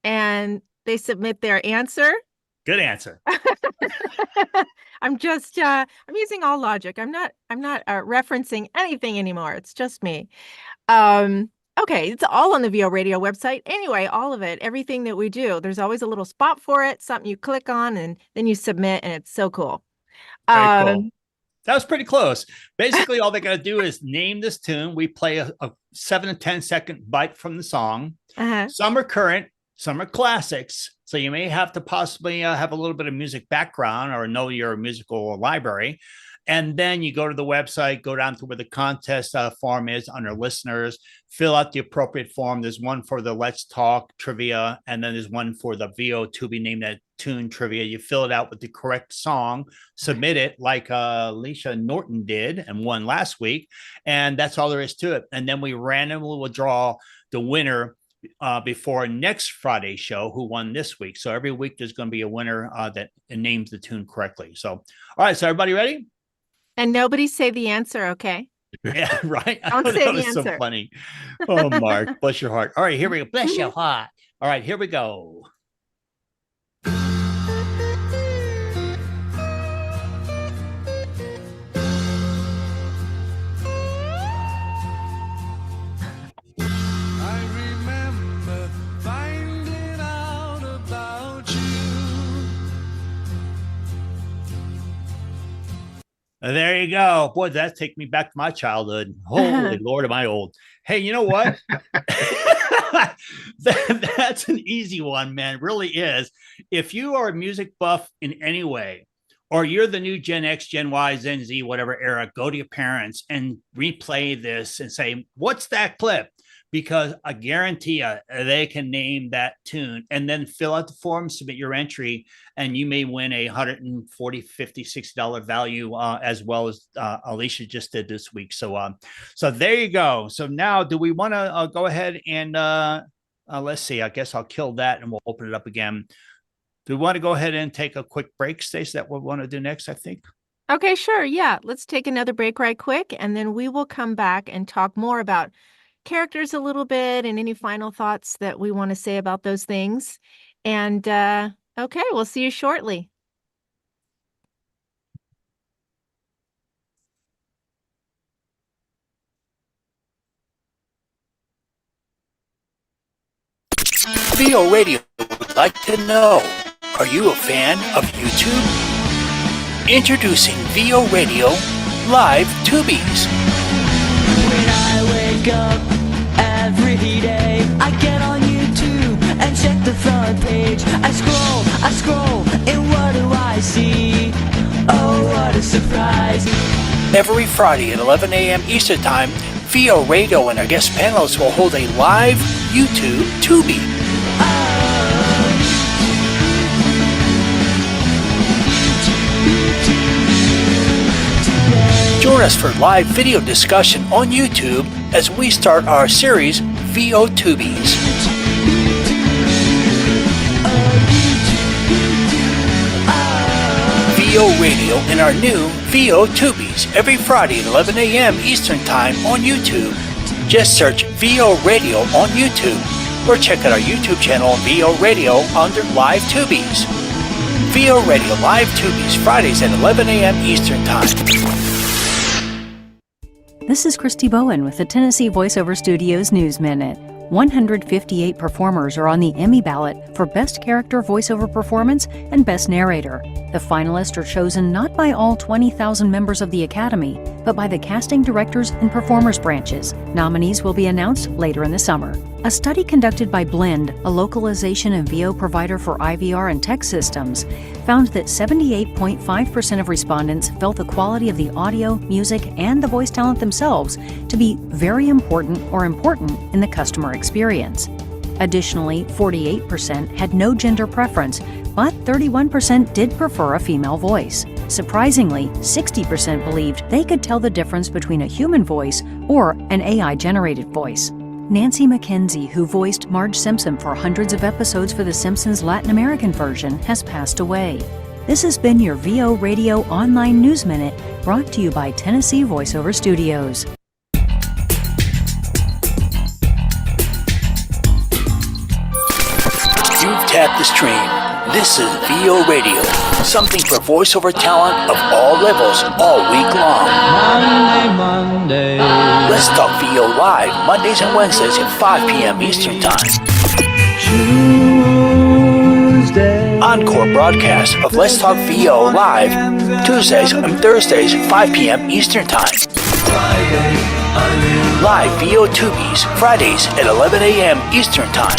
and they submit their answer. Good answer. I'm using all logic. I'm not referencing anything anymore. It's just me. Okay, it's all on the VO Radio website. Anyway, all of it, everything that we do, there's always a little spot for it, something you click on, and then you submit, and it's so cool. Very cool. That was pretty close. Basically, all they got to do is name this tune. We play a 7 to 10 second bite from the song. Some are current, some are classics. So you may have to possibly have a little bit of music background or know your musical library. And then you go to the website, go down to where the contest form is under listeners, fill out the appropriate form. There's one for the Let's Talk trivia, and then there's one for the VO Tubee Name That Tune trivia. You fill it out with the correct song, submit it like Alicia Norton did and won last week. And that's all there is to it. And then we randomly will draw the winner before next Friday's show who won this week. So every week there's going to be a winner that names the tune correctly. So, all right. So everybody ready? And nobody say the answer, okay? Yeah, right. Don't say That the was so answer. funny. Oh, Mark, bless your heart. All right, here we go. Bless your heart. All right, here we go. I remember finding out about you. There you go. Boy, that take me back to my childhood. Holy Lord, am I old. Hey, you know what? That's an easy one, man. It really is. If you are a music buff in any way, or you're the new Gen X, Gen Y, Gen Z, whatever era, go to your parents and replay this and say, what's that clip? Because I guarantee you, they can name that tune, and then fill out the form, submit your entry, and you may win a $140, $50, $60 value, as well as Alicia just did this week. So there you go. So now, do we want to go ahead and let's see? I guess I'll kill that and we'll open it up again. Do we want to go ahead and take a quick break, Stacey? That what we want to do next, I think. Okay, sure. Yeah, let's take another break right quick, and then we will come back and talk more about characters a little bit and any final thoughts that we want to say about those things. And okay, we'll see you shortly. VO Radio would like to know, are you a fan of YouTube? Introducing VO Radio Live Tubies. When I wake up every day, I get on YouTube and check the front page. I scroll, and what do I see? Oh, what a surprise. Every Friday at 11 a.m. Eastern Time, VO Radio and our guest panelists will hold a live YouTube Tubee. Join us for live video discussion on YouTube as we start our series, VO Tubies. VO Radio and our new VO Tubies every Friday at 11 a.m. Eastern Time on YouTube. Just search VO Radio on YouTube or check out our YouTube channel VO Radio under Live Tubies. VO Radio Live Tubies Fridays at 11 a.m. Eastern Time. This is Christy Bowen with the Tennessee Voiceover Studios News Minute. 158 performers are on the Emmy ballot for Best Character Voiceover Performance and Best Narrator. The finalists are chosen not by all 20,000 members of the Academy, but by the casting directors and performers branches. Nominees will be announced later in the summer. A study conducted by Blend, a localization and VO provider for IVR and text systems, found that 78.5% of respondents felt the quality of the audio, music, and the voice talent themselves to be very important or important in the customer experience. Additionally, 48% had no gender preference, but 31% did prefer a female voice. Surprisingly, 60% believed they could tell the difference between a human voice or an AI-generated voice. Nancy McKenzie, who voiced Marge Simpson for hundreds of episodes for The Simpsons Latin American version, has passed away. This has been your VO Radio Online News Minute, brought to you by Tennessee Voiceover Studios. You've tapped the stream. This is VO Radio, something for voiceover talent of all levels all week long. Monday. Let's Talk VO Live, Mondays and Wednesdays at 5 p.m. Eastern Time. Tuesday. Encore broadcast of Let's Talk VO Live, Tuesdays and Thursdays at 5 p.m. Eastern Time. Live VO Tubies, Fridays at 11 a.m. Eastern Time.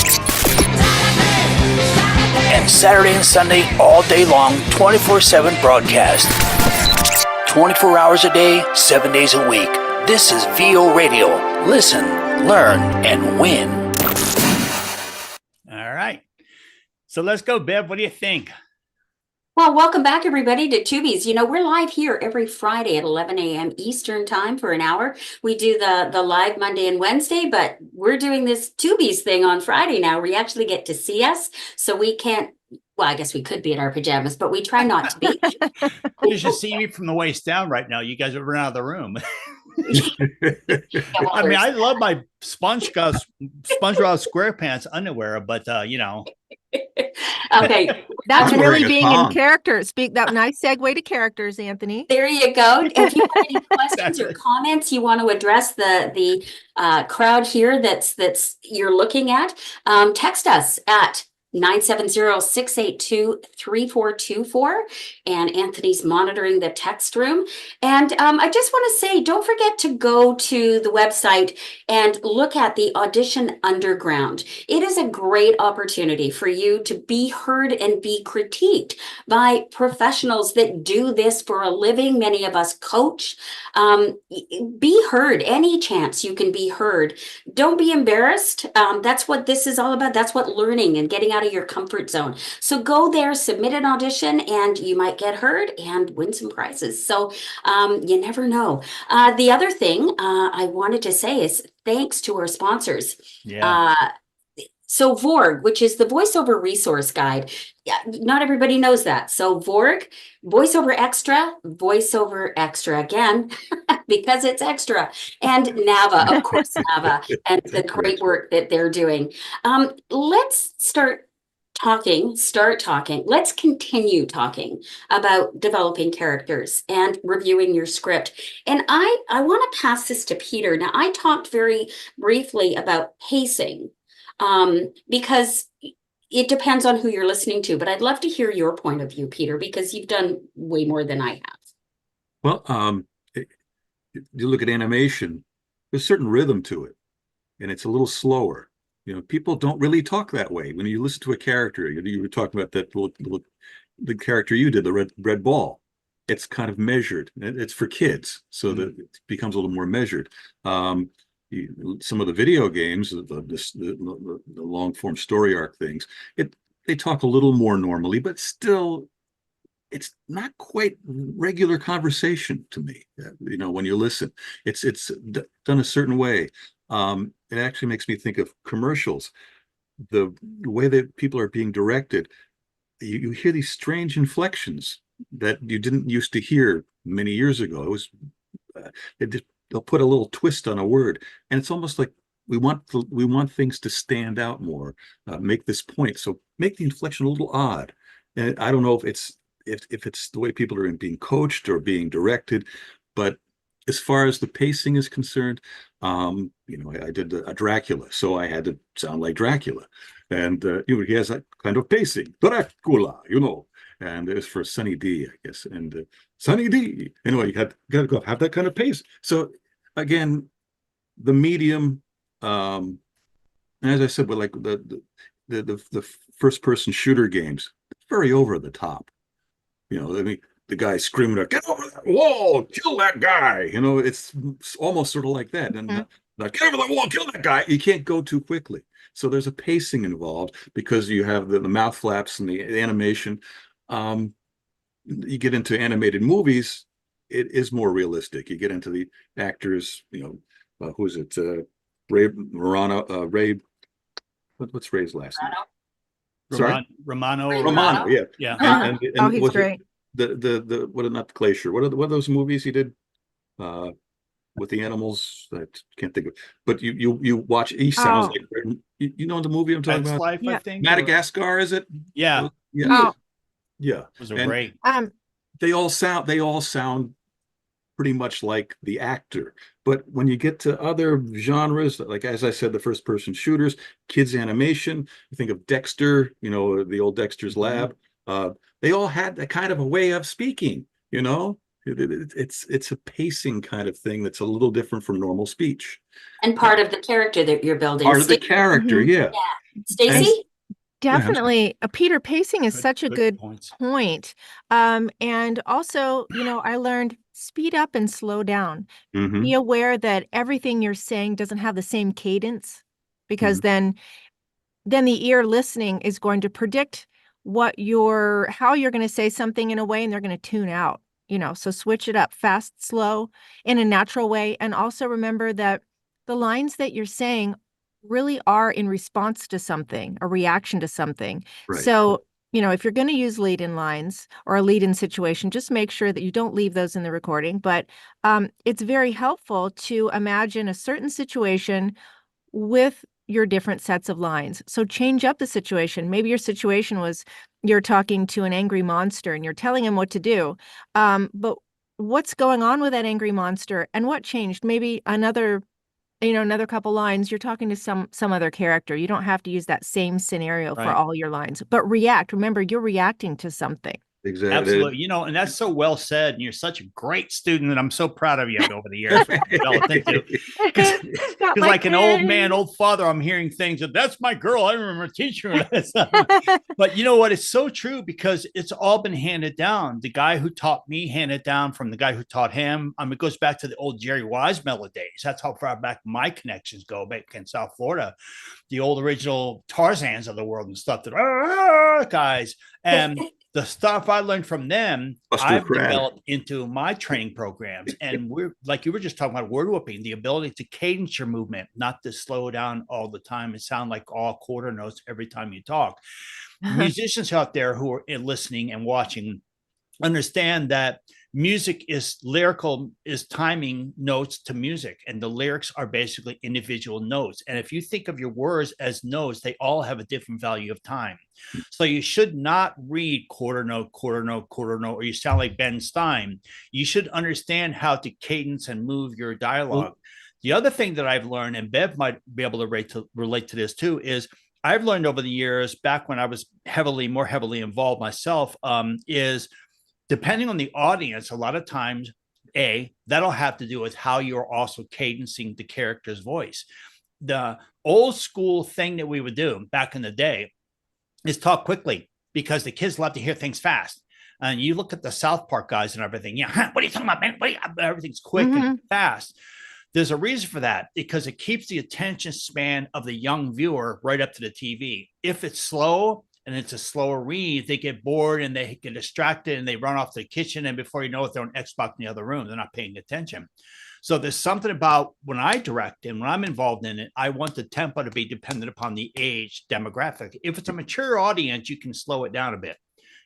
And Saturday and Sunday all day long, 24/7 broadcast. 24 hours a day, 7 days a week. This is VO Radio. Listen, learn, and win. All right. So let's go, Bev. What do you think? Well, welcome back, everybody, to Tubies. You know, we're live here every Friday at 11 a.m. Eastern Time for an hour. We do the live Monday and Wednesday, but we're doing this Tubies thing on Friday now, where you actually get to see us. So we can't, well, I guess we could be in our pajamas, but we try not to be. You should see me from the waist down right now. You guys are running out of the room. I mean, I love my SpongeBob SquarePants underwear, but Okay, That's I'm really wearing a being in thong. character. Speak that nice segue to characters, Anthony. there you go. If you have any questions or Exactly. comments you want to address the crowd here that's you're looking at, text us at 970-682-3424, and Anthony's monitoring the text room. And I just want to say, don't forget to go to the website and look at the Audition Underground. It is a great opportunity for you to be heard and be critiqued by professionals that do this for a living. Many of us coach. Be heard any chance you can be heard. Don't be embarrassed. That's what this is all about. That's what learning and getting out of your comfort zone. So go there, submit an audition, and you might get heard and win some prizes. So you never know. The other thing I wanted to say is thanks to our sponsors. Yeah. So Vorg, which is the voiceover resource guide, yeah, not everybody knows that. So Vorg, voiceover extra again, because it's extra, and Nava, of course, Nava, and the great work that they're doing. Let's start talking. Let's continue talking about developing characters and reviewing your script. And I want to pass this to Peter. Now, I talked very briefly about pacing. Because it depends on who you're listening to, but I'd love to hear your point of view, Peter, because you've done way more than I have. Well, you look at animation, there's a certain rhythm to it, and it's a little slower. People don't really talk that way. When you listen to a character, you were talking about that the character you did, the red ball. It's kind of measured. It's for kids, so that it becomes a little more measured. Some of the video games, the long form story arc things, they talk a little more normally, but still, it's not quite regular conversation to me. When you listen, it's done a certain way. It actually makes me think of commercials. The way that people are being directed, you hear these strange inflections that you didn't used to hear many years ago. It was they'll put a little twist on a word, and it's almost like we want things to stand out more, make this point. So make the inflection a little odd. And I don't know if it's the way people are being coached or being directed, but as far as the pacing is concerned, I did a Dracula, so I had to sound like Dracula, and he has that kind of pacing, Dracula, and it was for Sunny D, I guess, and Sunny D. Anyway, you got to go have that kind of pace. So again, the medium, as I said, with like the first person shooter games, very over the top. I mean, the guy screaming out, "Get over that wall, kill that guy!" It's almost sort of like that. And not get over the wall, kill that guy. You can't go too quickly. So there's a pacing involved because you have the mouth flaps and the animation. You get into animated movies, it is more realistic. You get into the actors, who is it? Ray Morano, Ray. What's Ray's last name? Sorry, Romano. Yeah, Yeah. And He's was great. not the Glacier? What are those movies he did? With the animals, I can't think of. But you watch. He sounds like you know the movie I'm talking Pets about. Life, I think. Madagascar, is it? Yeah. Yeah. Oh, Yeah. Those are And great. they all sound pretty much like the actor. But when you get to other genres, like as I said, the first person shooters, kids animation, you think of Dexter, the old Dexter's Lab. They all had that kind of a way of speaking, it's a pacing kind of thing that's a little different from normal speech. And part of the character that you're building. Part of the character, yeah. Stacey? Definitely. Peter, pacing is such a good points. point. And also, I learned speed up and slow down. Mhm. Be aware that everything you're saying doesn't have the same cadence, because then the ear listening is going to predict how you're going to say something in a way, and they're going to tune out. So switch it up, fast, slow, in a natural way. And also remember that the lines that you're saying really are in response to something, a reaction to something. Right. So if you're going to use lead-in lines or a lead-in situation, just make sure that you don't leave those in the recording. But it's very helpful to imagine a certain situation with your different sets of lines. So change up the situation. Maybe your situation was you're talking to an angry monster and you're telling him what to do. But what's going on with that angry monster and what changed? Maybe another couple lines, you're talking to some other character. You don't have to use that same scenario for Right. all your lines, but react. Remember, you're reacting to something. Exactly. Absolutely. And that's so well said. And you're such a great student. And I'm so proud of you over the years. Developed into. Because Got my like an old man, pen. old father, I'm hearing things that that's my girl. I remember teaching her that. But you know what? It's so true because it's all been handed down. The guy who taught me handed down from the guy who taught him. It goes back to the old Jerry Weismiller days. That's how far back my connections go back in South Florida. The old original Tarzans of the world and stuff that guys. And the stuff I learned from them, Buster I've Crab. developed into my training programs. And we're like you were just talking about word whooping, the ability to cadence your movement, not to slow down all the time and sound like all quarter notes every time you talk. Musicians out there who are listening and watching understand that music is timing notes to music, and the lyrics are basically individual notes. And if you think of your words as notes, they all have a different value of time. So you should not read quarter note, quarter note, quarter note, or you sound like Ben Stein. You should understand how to cadence and move your dialogue. The other thing that I've learned, and Bev might be able to relate to this too, is I've learned over the years, back when I was more heavily involved myself, is depending on the audience, a lot of times, that'll have to do with how you're also cadencing the character's voice. The old school thing that we would do back in the day is talk quickly because the kids love to hear things fast. And you look at the South Park guys and everything, what are you talking about, man? Everything's quick and fast. There's a reason for that because it keeps the attention span of the young viewer right up to the TV. If it's slow, and it's a slower read, they get bored and they get distracted and they run off to the kitchen. And before you know it, they're on Xbox in the other room. They're not paying attention. So there's something about when I direct and when I'm involved in it, I want the tempo to be dependent upon the age demographic. If it's a mature audience, you can slow it down a bit.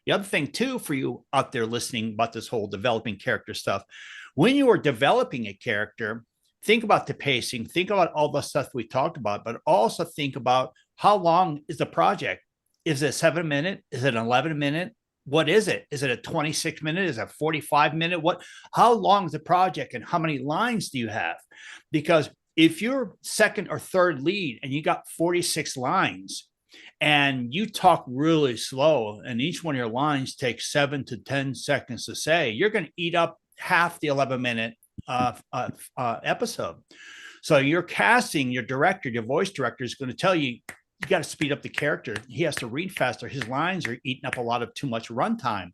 The other thing too, for you out there listening about this whole developing character stuff, when you are developing a character, think about the pacing, think about all the stuff we talked about, but also think about how long is the project? Is it 7 minute? Is it 11 minute? What is it? Is it a 26 minute? Is it a 45 minute? How long is the project and how many lines do you have? Because if you're second or third lead and you got 46 lines and you talk really slow and each one of your lines takes 7 to 10 seconds to say, you're going to eat up half the 11-minute episode. So your casting, your director, your voice director is going to tell you, you got to speed up the character. He has to read faster. His lines are eating up a lot of too much runtime.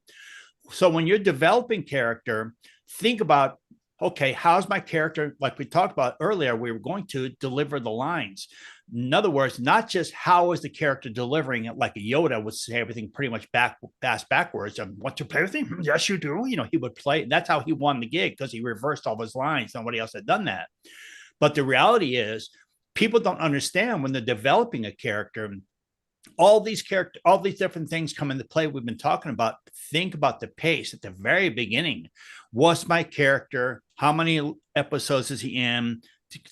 So when you're developing character, think about, okay, how's my character, like we talked about earlier, we were going to deliver the lines. In other words, not just how is the character delivering it, like a Yoda would say everything pretty much backwards. Want to play with him? Yes, you do. He would play. That's how he won the gig because he reversed all his lines. Nobody else had done that. But the reality is, people don't understand when they're developing a character, all these different things come into play. We've been talking about, think about the pace at the very beginning. What's my character? How many episodes is he in?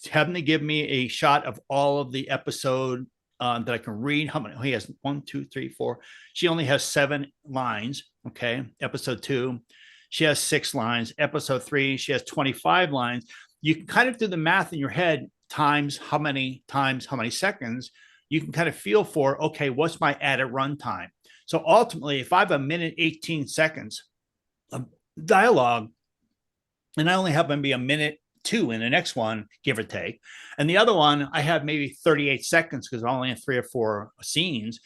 Having to give me a shot of all of the episode that I can read. How many? He has 1, 2, 3, 4. She only has 7 lines. Okay. Episode 2, she has 6 lines. Episode 3, she has 25 lines. You can kind of do the math in your head times how many seconds. You can kind of feel for, okay, what's my added run time? So ultimately, if I have 1 minute, 18 seconds of dialogue, and I only have maybe 1 minute 2 in the next one, give or take, and the other one, I have maybe 38 seconds because I only have 3 or 4 scenes,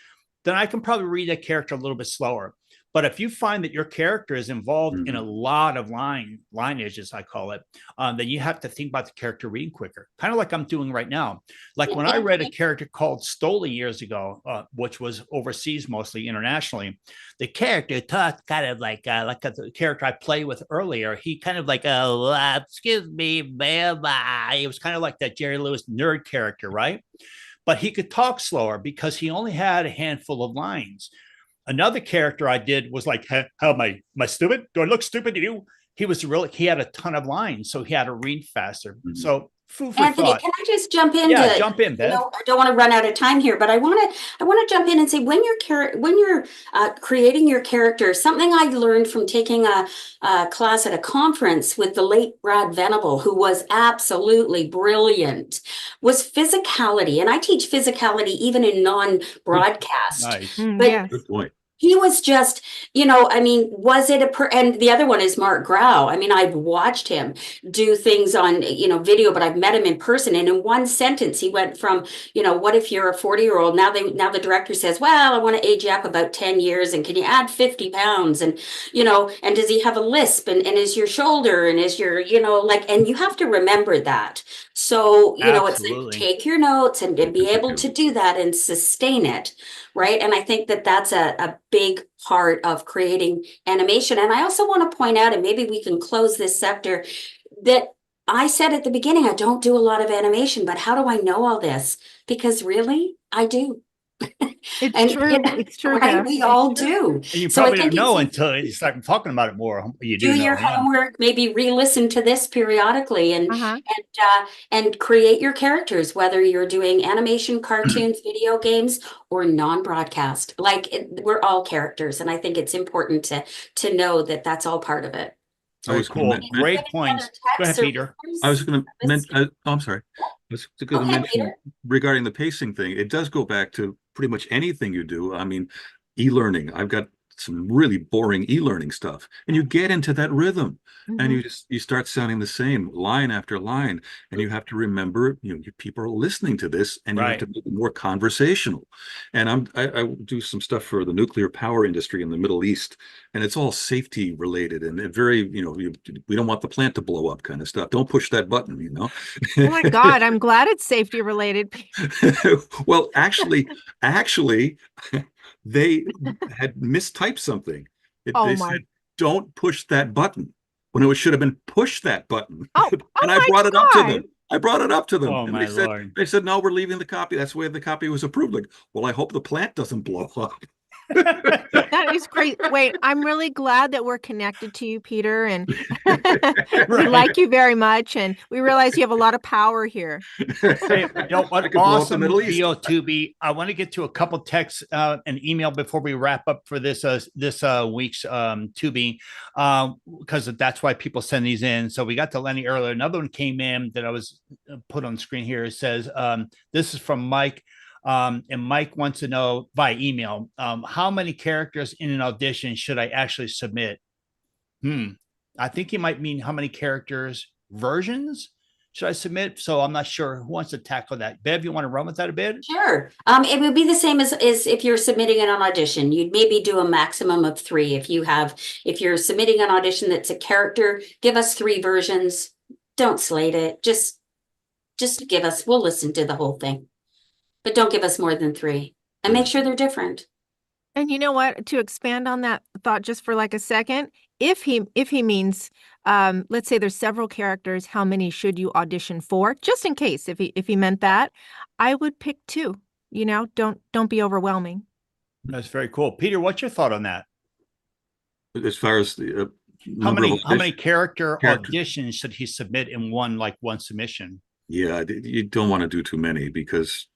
then I can probably read that character a little bit slower. But if you find that your character is involved in a lot of lineage, as I call it, then you have to think about the character reading quicker, kind of like I'm doing right now. Like when I read a character called Stoli years ago, which was overseas, mostly internationally, the character talked kind of like the character I played with earlier. He kind of like, excuse me, ma'am. It was kind of like that Jerry Lewis nerd character, right? But he could talk slower because he only had a handful of lines. Another character I did was like, how am I stupid? Do I look stupid to you? He had a ton of lines, so he had to read faster. Mhm. So food for Anthony, thought. can I just jump in Yeah, to, jump in, Bev. I don't want to run out of time here, but I want to jump in and say when you're creating your character, something I learned from taking a class at a conference with the late Brad Venable, who was absolutely brilliant, was physicality. And I teach physicality even in non-broadcast. Nice. But Yes. Good point. he was just, I mean, was it and the other one is Mark Grau. I mean, I've watched him do things on, video, but I've met him in person. And in one sentence, he went from, what if you're a 40-year-old? Now the director says, well, I want to age you up about 10 years. And can you add 50 pounds? And, and does he have a lisp? And is your shoulder and is your, and you have to remember that. So, it's like Absolutely. take your notes and be able to do that and sustain it. Right. And I think that that's a big part of creating animation. And I also want to point out, and maybe we can close this sector, that I said at the beginning, I don't do a lot of animation, but how do I know all this? Because really, I do. It's And, true. It's true, right? Bev. We all do. And you So I probably think don't know it's- until you start talking about it more. You do do know. your Yeah. homework, maybe re-listen to this periodically Uh-huh. and create your characters, whether you're doing animation, cartoons, video games, or non-broadcast. We're all characters, and I think it's important to know that that's all part of it. I was Cool. gonna men- Great Any points. other Go ahead, texts or Peter. I was going to This- mention. I'm sorry. I was going to Okay, mention Peter. regarding the pacing thing. It does go back to pretty much anything you do. I mean, e-learning. I've got some really boring e-learning stuff, and you get into that rhythm, and you start sounding the same line after line, and you have to remember, people are listening to this, and you have to make it more conversational. And I do some stuff for the nuclear power industry in the Middle East, and it's all safety related and very, we don't want the plant to blow up kind of stuff. Don't push that button. Oh my God, I'm glad it's safety related. Well, actually, they had mistyped something. Oh They my- said, "Don't push that button," when it should have been "push that button." Oh, And oh I my brought it up to God. them. I brought it up to them, Oh, and my they said, Lord. "No, we're leaving the copy. That's the way the copy was approved." Like, well, I hope the plant doesn't blow up. That is great. Wait, I'm really glad that we're connected to you, Peter, and we like you very much, and we realize you have a lot of power here. Hey, what I could blow up the awesome Middle East. deal, Tubee. I want to get to a couple texts and email before we wrap up for this week's Tubee, because that's why people send these in. So we got to Lenny earlier. Another one came in that I was put on the screen here. It says, this is from Mike. And Mike wants to know via email, how many characters in an audition should I actually submit? I think he might mean how many characters versions should I submit? So I'm not sure who wants to tackle that. Bev, you want to run with that a bit? Sure. It would be the same as if you're submitting an audition. You'd maybe do a maximum of 3. If you're submitting an audition that's a character, give us 3 versions. Don't slate it. Just give us, we'll listen to the whole thing. But don't give us more than 3. And make sure they're different. And you know what? To expand on that thought just for like a second, if he means, let's say there's several characters, how many should you audition for? Just in case, if he meant that, I would pick 2. Don't be overwhelming. That's very cool. Peter, what's your thought on that? As far as the How number many of character characters. auditions should he submit in one submission? Yeah, you don't want to do too many because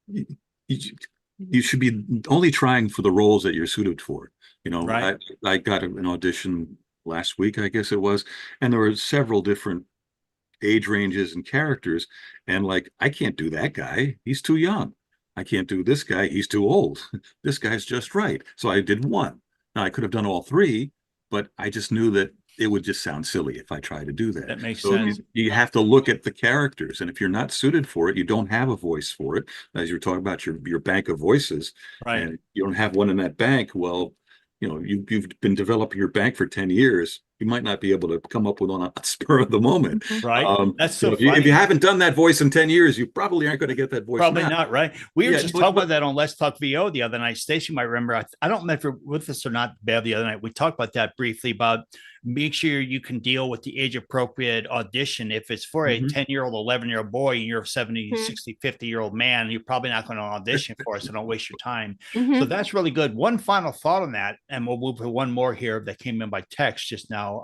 you should be only trying for the roles that you're suited for. Right. I got an audition last week, I guess it was, and there were several different age ranges and characters, and I can't do that guy. He's too young. I can't do this guy. He's too old. This guy's just right. So I did 1. Now I could have done all 3, but I just knew that it would just sound silly if I tried to do that. That makes So sense. you have to look at the characters, and if you're not suited for it, you don't have a voice for it. As you're talking about your bank of voices, Right. and you don't have one in that bank. Well, you've been developing your bank for 10 years. you might not be able to come up with one on the spur of the moment. Right. That's so if you funny. haven't done that voice in 10 years, you probably aren't going to get that voice Probably now. not, right? We were Yeah, just talking about that on Let's Talk VO the other night. Stacey might remember. I don't know if you're with us or not, Bev, the other night. We talked about that briefly, about make sure you can deal with the age appropriate audition. If it's for a 10-year-old, 11-year-old boy and you're a 70, 60, 50-year-old man, you're probably not going to audition for it. So don't waste your time. So that's really good. One final thought on that, and we'll move to one more here that came in by text just now.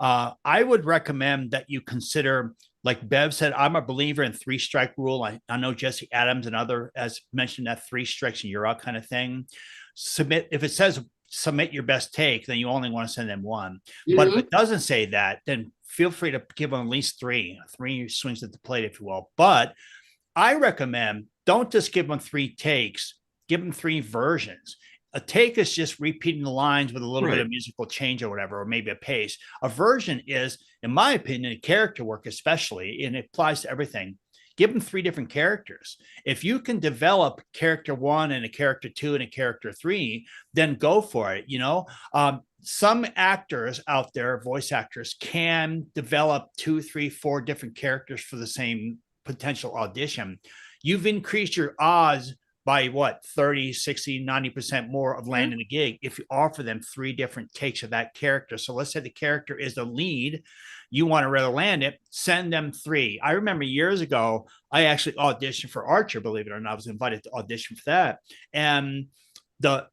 I would recommend that you consider, like Bev said, I'm a believer in 3-strike rule. I know Jesse Adams and other has mentioned that 3 strikes and you're out kind of thing. Submit, if it says submit your best take, then you only want to send them 1. But if it doesn't say that, then feel free to give them at least 3 swings at the plate, if you will. But I recommend don't just give them 3 takes, give them 3 versions. A take is just repeating the lines with a little bit of musical change or whatever, or maybe a pace. A version is, in my opinion, a character work, especially, and it applies to everything. Give them 3 different characters. If you can develop character 1 and a character 2 and a character 3, then go for it. You know, some actors out there, voice actors, can develop 2, 3, 4 different characters for the same potential audition. You've increased your odds by what, 30, 60, 90% more of landing a gig if you offer them 3 different takes of that character. So let's say the character is the lead, you want to rather land it, send them 3. I remember years ago, I actually auditioned for Archer, believe it or not. I was invited to audition for that. And the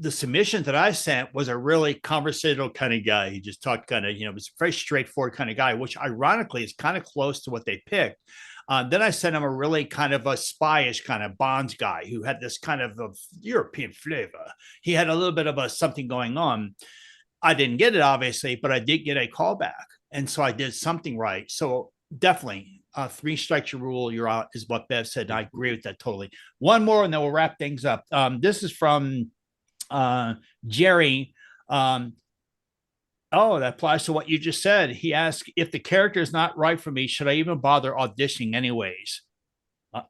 submission that I sent was a really conversational kind of guy. He just talked kind of, you know, was a very straightforward kind of guy, which ironically is kind of close to what they picked. Then I sent him a really kind of a spyish kind of Bonds guy who had this kind of a European flavor. He had a little bit of a something going on. I didn't get it, obviously, but I did get a call back. And so I did something right. So definitely 3 strikes your rule, you're out, is what Bev said. I agree with that totally. One more, and then we'll wrap things up. This is from Jerry. Oh, that applies to what you just said. He asked, if the character is not right for me, should I even bother auditioning anyways?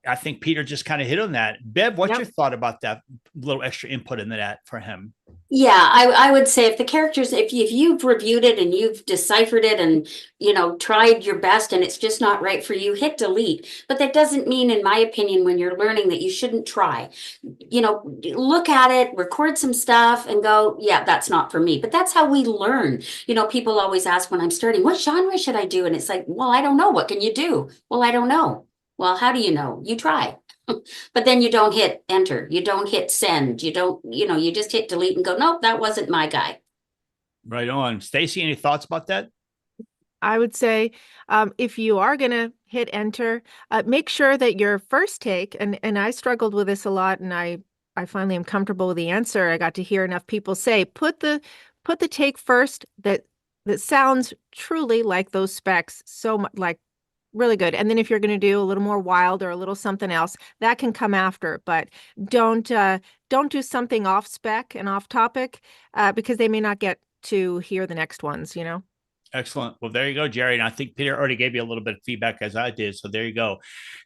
I think Peter just kind of hit on that. Bev, what's your thought about that little extra input into that for him? Yeah, I would say if the characters, if you've reviewed it and you've deciphered it and, you know, tried your best and it's just not right for you, hit delete. But that doesn't mean, in my opinion, when you're learning, that you shouldn't try. You know, look at it, record some stuff and go, yeah, that's not for me. But that's how we learn. You know, people always ask when I'm starting, what genre should I do? And it's like, well, I don't know. What can you do? Well, I don't know. Well, how do you know? You try. But then you don't hit enter. You don't hit send. You don't, you know, you just hit delete and go, nope, that wasn't my guy. Right on. Stacey, any thoughts about that? I would say if you are going to hit enter, make sure that your first take, and I struggled with this a lot, and I finally am comfortable with the answer. I got to hear enough people say, put the take first that sounds truly like those specs, so much like really good. And then if you're going to do a little more wild or a little something else, that can come after. But don't do something off spec and off topic because they may not get to hear the next ones, you know. Excellent. Well, there you go, Jerry. And I think Peter already gave you a little bit of feedback as I did. So there you go.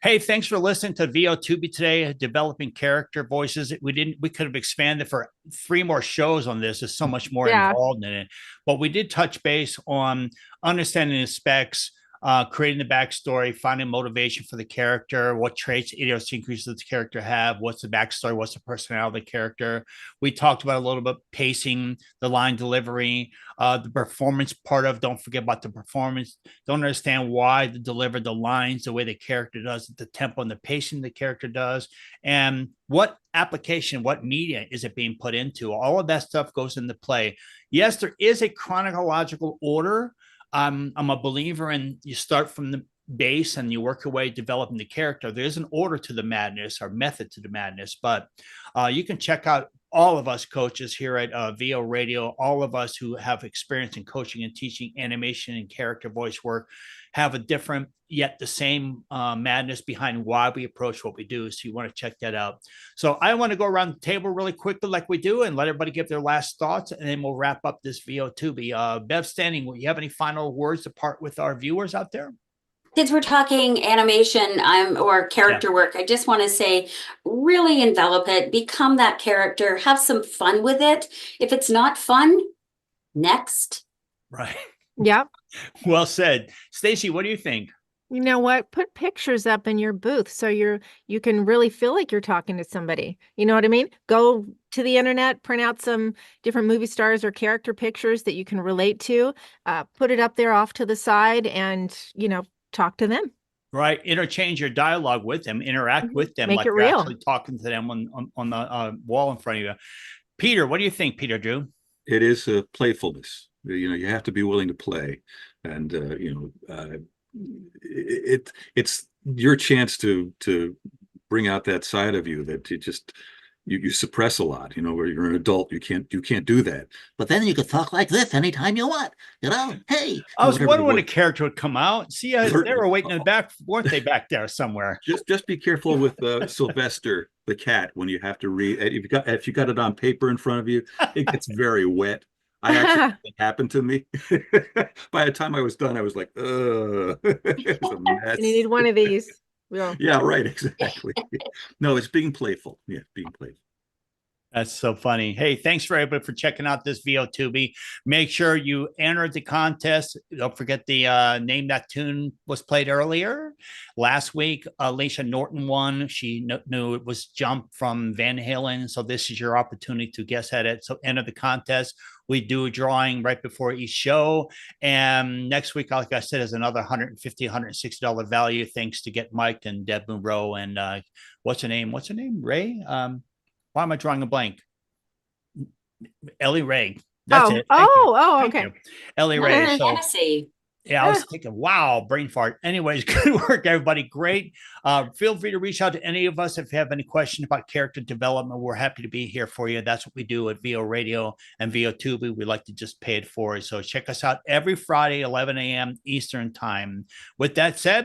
Hey, thanks for listening to VO Tubee today, developing character voices. We could have expanded for 3 more shows on this. There's so much more involved in it. But we did touch base on understanding the specs, creating the backstory, finding motivation for the character, what traits, idiosyncrasies does the character have, what's the backstory, what's the personality of the character. We talked about a little bit pacing, the line delivery, the performance part of, don't forget about the performance. Don't understand why to deliver the lines the way the character does, the tempo and the pacing the character does, and what application, what media is it being put into. All of that stuff goes into play. Yes, there is a chronological order. I'm a believer in you start from the base and you work your way developing the character. There is an order to the madness or method to the madness, but you can check out all of us coaches here at VO Radio, all of us who have experience in coaching and teaching animation and character voice work have a different yet the same madness behind why we approach what we do. So you want to check that out. So I want to go around the table really quickly like we do and let everybody give their last thoughts, and then we'll wrap up this VO Tubee. Bev Standing, will you have any final words to part with our viewers out there? Since we're talking animation or character work, I just want to say, really envelop it, become that character, have some fun with it. If it's not fun, next. Right. Yep. Well said. Stacy, what do you think? You know what? Put pictures up in your booth so you can really feel like you're talking to somebody. You know what I mean? Go to the internet, print out some different movie stars or character pictures that you can relate to, put it up there off to the side and, talk to them. Right. Interchange your dialogue with them, interact with them Make like it you're real. actually talking to them on the wall in front of you. Peter, what do you think, Peter Drew? It is a playfulness. You have to be willing to play, and it's your chance to bring out that side of you that you suppress a lot. Where you're an adult, you can't do that. But then you can talk like this anytime you want. Hey, I was whatever wondering when the the character would come out. See, they were waiting in the back, weren't they, back there somewhere? Just be careful with Sylvester the cat when you have to read. If you got it on paper in front of you, it gets very wet. I actually it happened to me. By the time I was done, I was like, it was a mess. And you need one of these. Well, Yeah, right, exactly. No, it's being playful. Yeah, being playful. That's so funny. Hey, thanks for everybody for checking out this VO Tubee. Make sure you enter the contest. Don't forget the name that tune was played earlier. Last week, Alicia Norton won. She knew it was Jump from Van Halen. So this is your opportunity to guess at it. So enter the contest. We do a drawing right before each show. And next week, like I said, is another $150, $160 value. Thanks to Get Mike and Deb Monroe and what's her name? Ray? Why am I drawing a blank? Ellie Ray. That's it. Thank you. Thank okay. you. Ellie Ray. So, Tennessee. yeah, I was thinking, wow, brain fart. Anyways, good work, everybody. Great. Feel free to reach out to any of us if you have any questions about character development. We're happy to be here for you. That's what we do at VO Radio and VO Tubee. We like to just pay it forward. So check us out every Friday, 11 a.m. Eastern time. With that said,